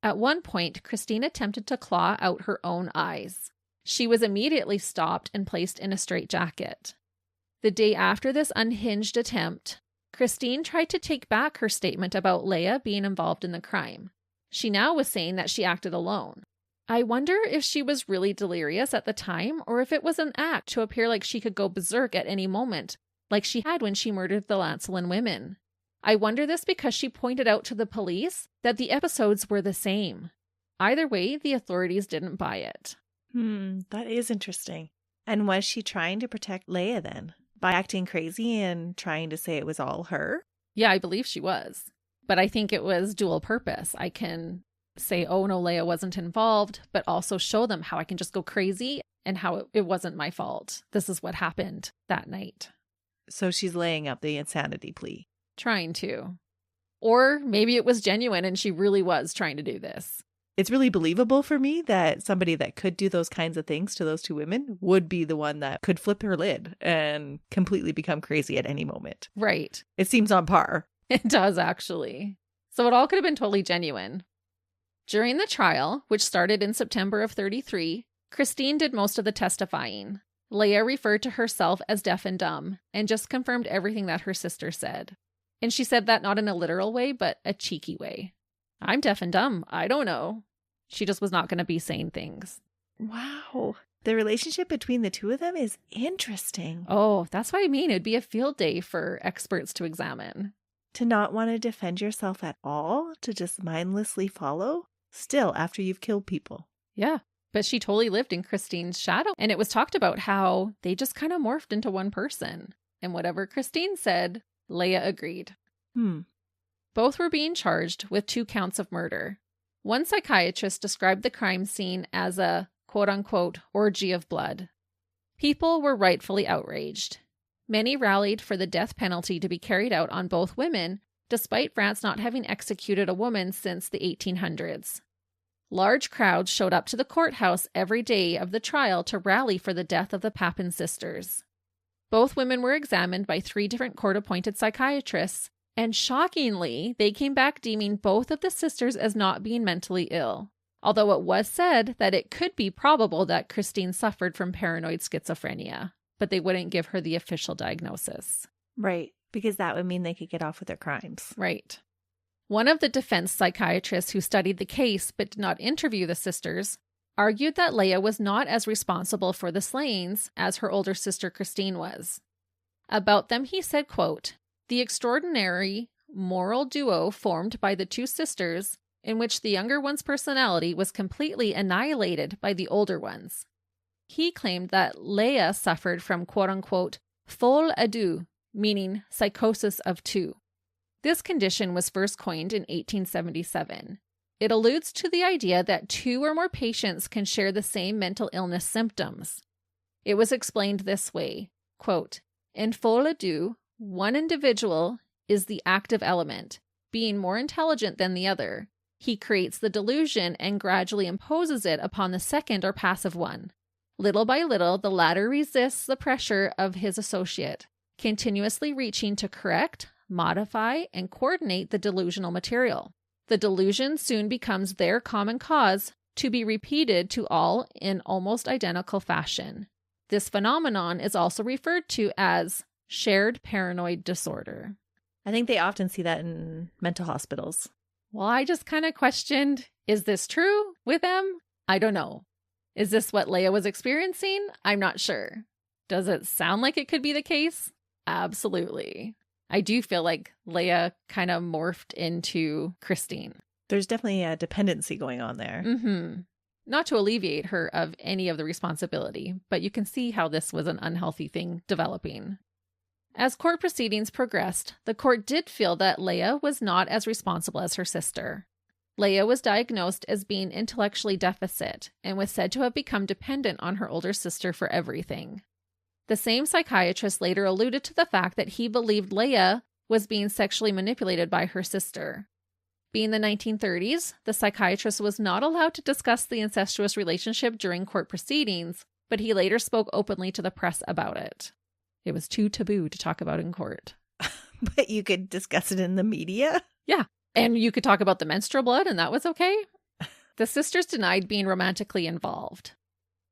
S1: At one point, Christine attempted to claw out her own eyes. She was immediately stopped and placed in a straitjacket. The day after this unhinged attempt, Christine tried to take back her statement about Léa being involved in the crime. She now was saying that she acted alone. I wonder if she was really delirious at the time, or if it was an act to appear like she could go berserk at any moment, like she had when she murdered the Lancelin women. I wonder this because she pointed out to the police that the episodes were the same. Either way, the authorities didn't buy it.
S2: That is interesting. And was she trying to protect Léa then? By acting crazy and trying to say it was all her?
S1: Yeah, I believe she was. But I think it was dual purpose. I can say, oh no, Léa wasn't involved, but also show them how I can just go crazy and how it wasn't my fault. This is what happened that night.
S2: So she's laying up the insanity plea.
S1: Trying to. Or maybe it was genuine and she really was trying to do this.
S2: It's really believable for me that somebody that could do those kinds of things to those two women would be the one that could flip her lid and completely become crazy at any moment.
S1: Right.
S2: It seems on par.
S1: It does, actually. So it all could have been totally genuine. During the trial, which started in September of 1933, Christine did most of the testifying. Léa referred to herself as deaf and dumb and just confirmed everything that her sister said. And she said that not in a literal way, but a cheeky way. I'm deaf and dumb. I don't know. She just was not going to be saying things.
S2: Wow. The relationship between the two of them is interesting.
S1: Oh, that's what I mean. It'd be a field day for experts to examine.
S2: To not want to defend yourself at all, to just mindlessly follow, still after you've killed people.
S1: Yeah, but she totally lived in Christine's shadow. And it was talked about how they just kind of morphed into one person. And whatever Christine said, Léa agreed. Both were being charged with 2 counts of murder. One psychiatrist described the crime scene as a quote-unquote orgy of blood. People were rightfully outraged. Many rallied for the death penalty to be carried out on both women, despite France not having executed a woman since the 1800s. Large crowds showed up to the courthouse every day of the trial to rally for the death of the Papin sisters. Both women were examined by 3 different court-appointed psychiatrists, and shockingly, they came back deeming both of the sisters as not being mentally ill. Although it was said that it could be probable that Christine suffered from paranoid schizophrenia, but they wouldn't give her the official diagnosis.
S2: Right, because that would mean they could get off with their crimes.
S1: Right. One of the defense psychiatrists who studied the case but did not interview the sisters argued that Léa was not as responsible for the slayings as her older sister Christine was. About them he said, quote, "The extraordinary moral duo formed by the two sisters, in which the younger one's personality was completely annihilated by the older one's." He claimed that Léa suffered from quote-unquote folie à deux, meaning psychosis of two. This condition was first coined in 1877. It alludes to the idea that two or more patients can share the same mental illness symptoms. It was explained this way, quote, "In folie à deux, one individual is the active element, being more intelligent than the other. He creates the delusion and gradually imposes it upon the second or passive one. Little by little, the latter resists the pressure of his associate, continuously reaching to correct, modify, and coordinate the delusional material. The delusion soon becomes their common cause, to be repeated to all in almost identical fashion. This phenomenon is also referred to as shared paranoid disorder."
S2: I think they often see that in mental hospitals.
S1: Well, I just kind of questioned, is this true with them? I don't know. Is this what Léa was experiencing? I'm not sure. Does it sound like it could be the case? Absolutely. I do feel like Léa kind of morphed into Christine.
S2: There's definitely a dependency going on there.
S1: Mm-hmm. Not to alleviate her of any of the responsibility, but you can see how this was an unhealthy thing developing. As court proceedings progressed, the court did feel that Léa was not as responsible as her sister. Léa was diagnosed as being intellectually deficit and was said to have become dependent on her older sister for everything. The same psychiatrist later alluded to the fact that he believed Léa was being sexually manipulated by her sister. Being the 1930s, the psychiatrist was not allowed to discuss the incestuous relationship during court proceedings, but he later spoke openly to the press about it. It was too taboo to talk about in court.
S2: But you could discuss it in the media?
S1: Yeah, and you could talk about the menstrual blood, and that was okay. The sisters denied being romantically involved.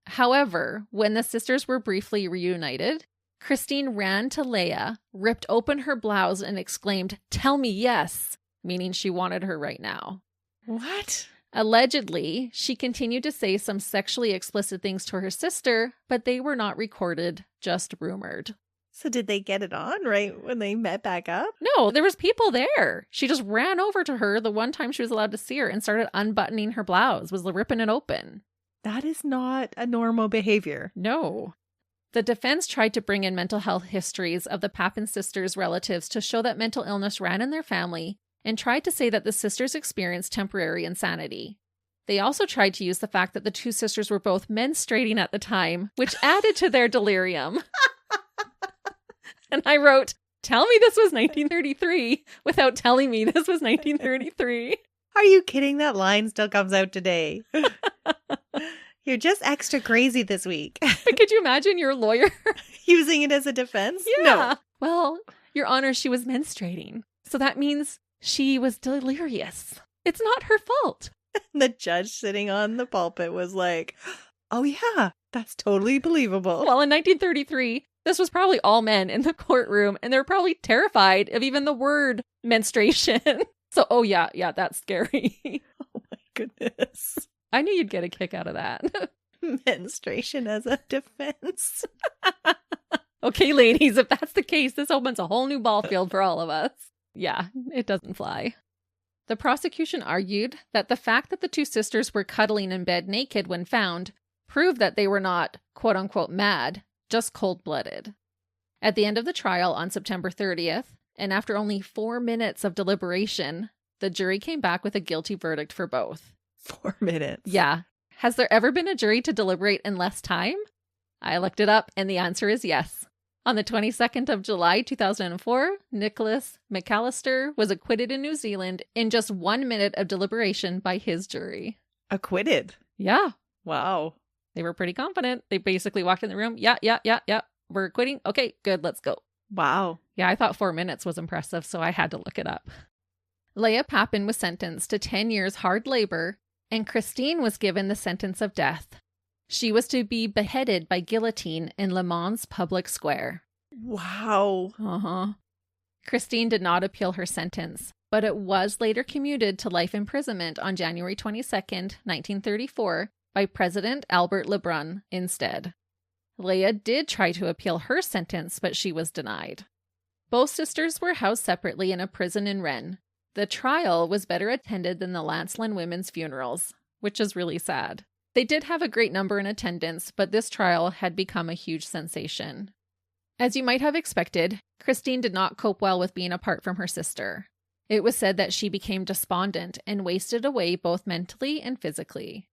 S1: However, when the sisters were briefly reunited, Christine ran to Léa, ripped open her blouse, and exclaimed, "Tell me yes," meaning she wanted her right now.
S2: What?
S1: Allegedly, she continued to say some sexually explicit things to her sister, but they were not recorded, just rumored.
S2: So did they get it on right when they met back up?
S1: No, there was people there. She just ran over to her the one time she was allowed to see her and started unbuttoning her blouse, was ripping it open.
S2: That is not a normal behavior.
S1: No. The defense tried to bring in mental health histories of the Papin sisters' relatives to show that mental illness ran in their family and tried to say that the sisters experienced temporary insanity. They also tried to use the fact that the two sisters were both menstruating at the time, which added to their delirium. And I wrote, "Tell me this was 1933 without telling me this was 1933.
S2: Are you kidding? That line still comes out today. You're just extra crazy this week.
S1: But could you imagine your lawyer
S2: using it as a defense?
S1: Yeah.
S2: No.
S1: Well, Your Honor, she was menstruating. So that means she was delirious. It's not her fault.
S2: The judge sitting on the pulpit was like, "Oh yeah, that's totally believable."
S1: Well, in 1933, this was probably all men in the courtroom, and they're probably terrified of even the word menstruation. So, oh yeah, that's scary.
S2: Oh my goodness.
S1: I knew you'd get a kick out of that.
S2: Menstruation as a defense.
S1: Okay, ladies, if that's the case, this opens a whole new ball field for all of us. Yeah, it doesn't fly. The prosecution argued that the fact that the two sisters were cuddling in bed naked when found proved that they were not, quote-unquote, mad, just cold-blooded. At the end of the trial on September 30th, and after only 4 minutes of deliberation, the jury came back with a guilty verdict for both.
S2: 4 minutes.
S1: Yeah. Has there ever been a jury to deliberate in less time? I looked it up, and the answer is yes. On the 22nd of July, 2004, Nicholas McAllister was acquitted in New Zealand in just 1 minute of deliberation by his jury.
S2: Acquitted?
S1: Yeah.
S2: Wow.
S1: They were pretty confident. They basically walked in the room. Yeah. We're acquitting. Okay, good. Let's go.
S2: Wow.
S1: Yeah, I thought 4 minutes was impressive, so I had to look it up. Léa Papin was sentenced to 10 years hard labor, and Christine was given the sentence of death. She was to be beheaded by guillotine in Le Mans public square.
S2: Wow.
S1: Christine did not appeal her sentence, but it was later commuted to life imprisonment on January 22nd, 1934, by President Albert Lebrun instead. Léa did try to appeal her sentence, but she was denied. Both sisters were housed separately in a prison in Rennes. The trial was better attended than the Lancelin women's funerals, which is really sad. They did have a great number in attendance, but this trial had become a huge sensation. As you might have expected, Christine did not cope well with being apart from her sister. It was said that she became despondent and wasted away both mentally and physically.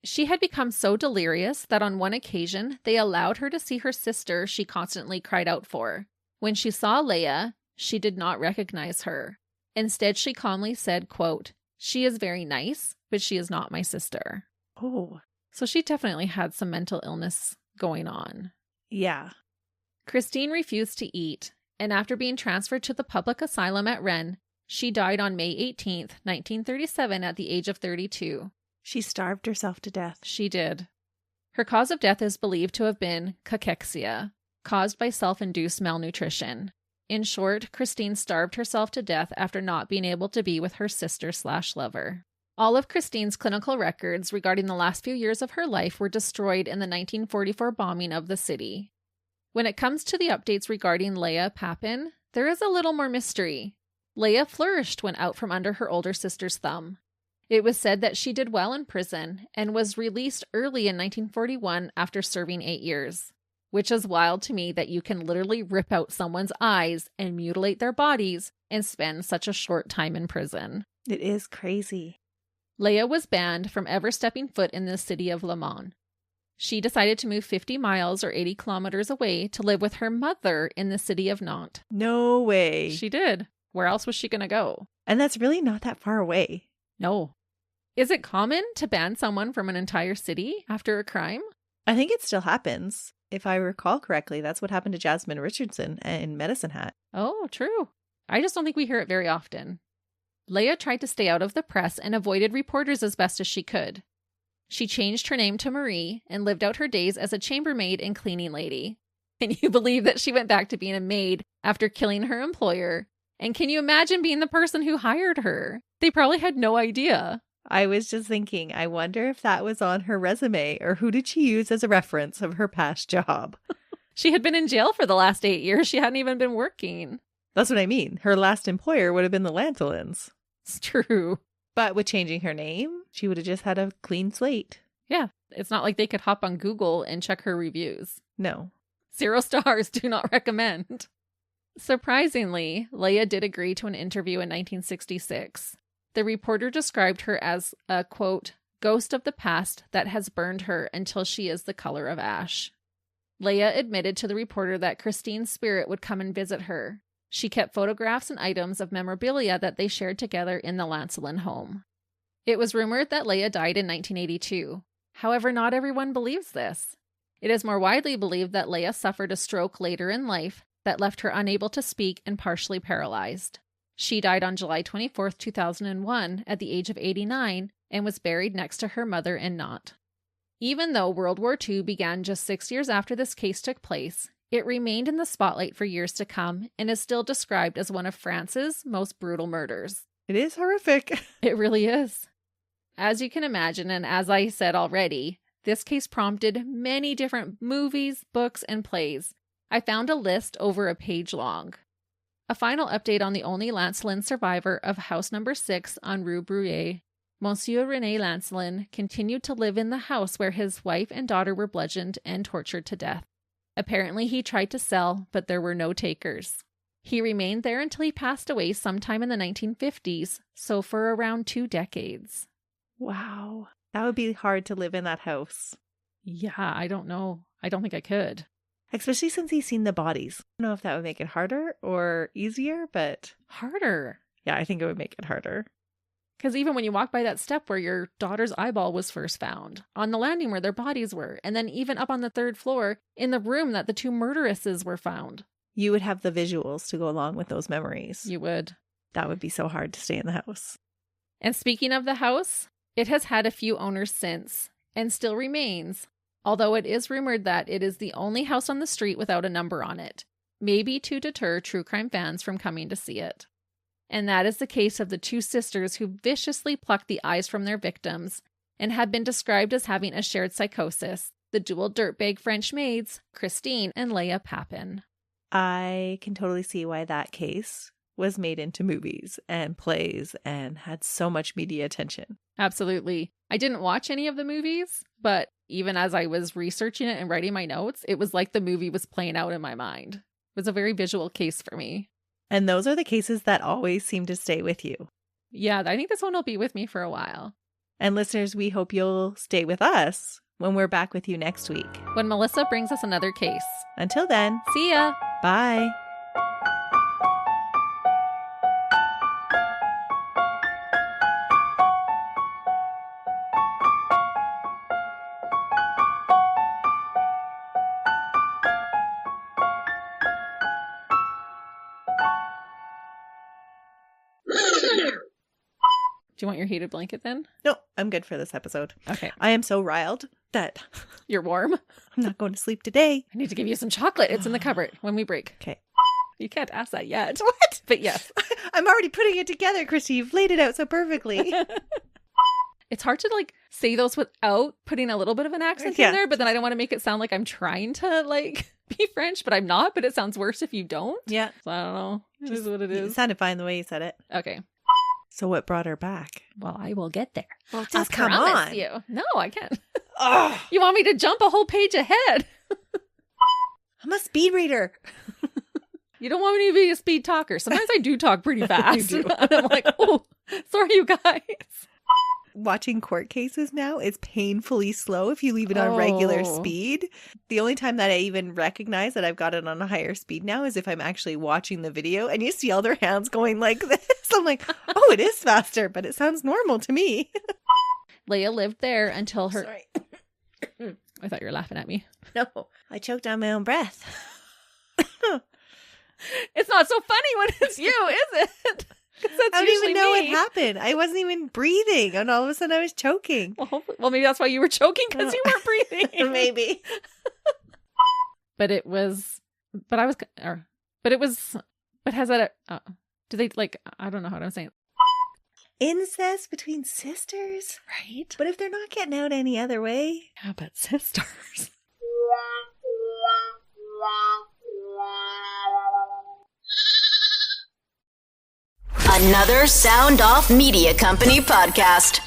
S1: She had become so delirious that on one occasion they allowed her to see her sister she constantly cried out for. When she saw Léa, she did not recognize her. Instead, she calmly said, quote, "She is very nice, but she is not my sister."
S2: Oh.
S1: So she definitely had some mental illness going on.
S2: Yeah.
S1: Christine refused to eat, and after being transferred to the public asylum at Rennes, she died on May 18th, 1937 at the age of 32.
S2: She starved herself to death.
S1: She did. Her cause of death is believed to have been cachexia, caused by self-induced malnutrition. In short, Christine starved herself to death after not being able to be with her sister/lover. All of Christine's clinical records regarding the last few years of her life were destroyed in the 1944 bombing of the city. When it comes to the updates regarding Léa Papin, there is a little more mystery. Léa flourished when out from under her older sister's thumb. It was said that she did well in prison and was released early in 1941 after serving 8 years. Which is wild to me that you can literally rip out someone's eyes and mutilate their bodies and spend such a short time in prison.
S2: It is crazy.
S1: Léa was banned from ever stepping foot in the city of Le Mans. She decided to move 50 miles or 80 kilometers away to live with her mother in the city of Nantes.
S2: No way.
S1: She did. Where else was she going to go?
S2: And that's really not that far away.
S1: No. Is it common to ban someone from an entire city after a crime?
S2: I think it still happens. If I recall correctly, that's what happened to Jasmine Richardson in Medicine Hat.
S1: Oh, true. I just don't think we hear it very often. Léa tried to stay out of the press and avoided reporters as best as she could. She changed her name to Marie and lived out her days as a chambermaid and cleaning lady. Can you believe that she went back to being a maid after killing her employer? And can you imagine being the person who hired her? They probably had no idea.
S2: I was just thinking, I wonder if that was on her resume, or who did she use as a reference of her past job?
S1: She had been in jail for the last 8 years. She hadn't even been working.
S2: That's what I mean. Her last employer would have been the Lancelins.
S1: It's true.
S2: But with changing her name, she would have just had a clean slate.
S1: Yeah. It's not like they could hop on Google and check her reviews.
S2: No.
S1: 0 stars, do not recommend. Surprisingly, Léa did agree to an interview in 1966. The reporter described her as a, quote, ghost of the past that has burned her until she is the color of ash. Léa admitted to the reporter that Christine's spirit would come and visit her. She kept photographs and items of memorabilia that they shared together in the Lancelin home. It was rumored that Léa died in 1982. However, not everyone believes this. It is more widely believed that Léa suffered a stroke later in life that left her unable to speak and partially paralyzed. She died on July 24, 2001, at the age of 89, and was buried next to her mother in Nantes. Even though World War II began just 6 years after this case took place, it remained in the spotlight for years to come and is still described as one of France's most brutal murders.
S2: It is horrific.
S1: It really is. As you can imagine, and as I said already, this case prompted many different movies, books, and plays. I found a list over a page long. A final update on the only Lancelin survivor of house number 6 on Rue Bruyère. Monsieur René Lancelin continued to live in the house where his wife and daughter were bludgeoned and tortured to death. Apparently he tried to sell, but there were no takers. He remained there until he passed away sometime in the 1950s, so for around 2 decades.
S2: Wow. That would be hard to live in that house.
S1: Yeah, I don't know. I don't think I could.
S2: Especially since he's seen the bodies. I don't know if that would make it harder or easier, but...
S1: Harder.
S2: Yeah, I think it would make it harder.
S1: Because even when you walk by that step where your daughter's eyeball was first found, on the landing where their bodies were, and then even up on the 3rd floor in the room that the 2 murderesses were found.
S2: You would have the visuals to go along with those memories.
S1: You would.
S2: That would be so hard to stay in the house.
S1: And speaking of the house, it has had a few owners since, and still remains. Although it is rumored that it is the only house on the street without a number on it, maybe to deter true crime fans from coming to see it. And that is the case of the two sisters who viciously plucked the eyes from their victims and have been described as having a shared psychosis, the dual dirtbag French maids, Christine and Léa Papin.
S2: I can totally see why that case was made into movies and plays and had so much media attention.
S1: Absolutely. I didn't watch any of the movies, but even as I was researching it and writing my notes, it was like the movie was playing out in my mind. It was a very visual case for me.
S2: And those are the cases that always seem to stay with you.
S1: Yeah, I think this one will be with me for a while.
S2: And listeners, we hope you'll stay with us when we're back with you next week.
S1: When Melissa brings us another case.
S2: Until then,
S1: See ya!
S2: bye.
S1: Do you want your heated blanket then?
S2: No, I'm good for this episode.
S1: Okay.
S2: I am so riled that
S1: You're warm?
S2: I'm not going to sleep today.
S1: I need to give you some chocolate. It's in the cupboard when we break.
S2: Okay.
S1: You can't ask that yet.
S2: What?
S1: But yes.
S2: I'm already putting it together, Christy. You've laid it out so perfectly.
S1: It's hard to like say those without putting a little bit of an accent
S2: Yeah.
S1: in there, but then I don't want to make it sound like I'm trying to like be French, but I'm not, but it sounds worse if you don't.
S2: Yeah.
S1: So I don't know. It is what it
S2: It
S1: is.
S2: sounded fine the way you said it.
S1: Okay.
S2: So what brought her back?
S1: Well, I will get there.
S2: Well,
S1: I'll promise you. No, I can't.
S2: Oh,
S1: You want me to jump a whole page ahead?
S2: I'm a speed reader.
S1: You don't want me to be a speed talker. Sometimes I do talk pretty fast.
S2: You do.
S1: And I'm like, oh, sorry, you guys.
S2: Watching court cases now is painfully slow if you leave it on regular
S1: Oh.
S2: speed. The only time that I even recognize that I've got it on a higher speed now is if I'm actually watching the video and you see all their hands going like this. I'm like, oh, it is faster, but it sounds normal to me.
S1: Léa lived there until her...
S2: Sorry.
S1: I thought you were laughing at me.
S2: No, I choked on my own breath.
S1: It's not so funny when it's you, is it? 'Cause that's
S2: I don't
S1: usually
S2: even know what
S1: me.
S2: happened. I wasn't even breathing, and all of a sudden I was choking.
S1: Well, maybe that's why you were choking, because you weren't breathing.
S2: Maybe.
S1: But it was... But I was... But it was... But has that... do they, like... I don't know how I'm saying.
S2: Incest between sisters?
S1: Right?
S2: But if they're not getting out any other way.
S1: Yeah, but sisters.
S3: Another Sound Off Media Company podcast.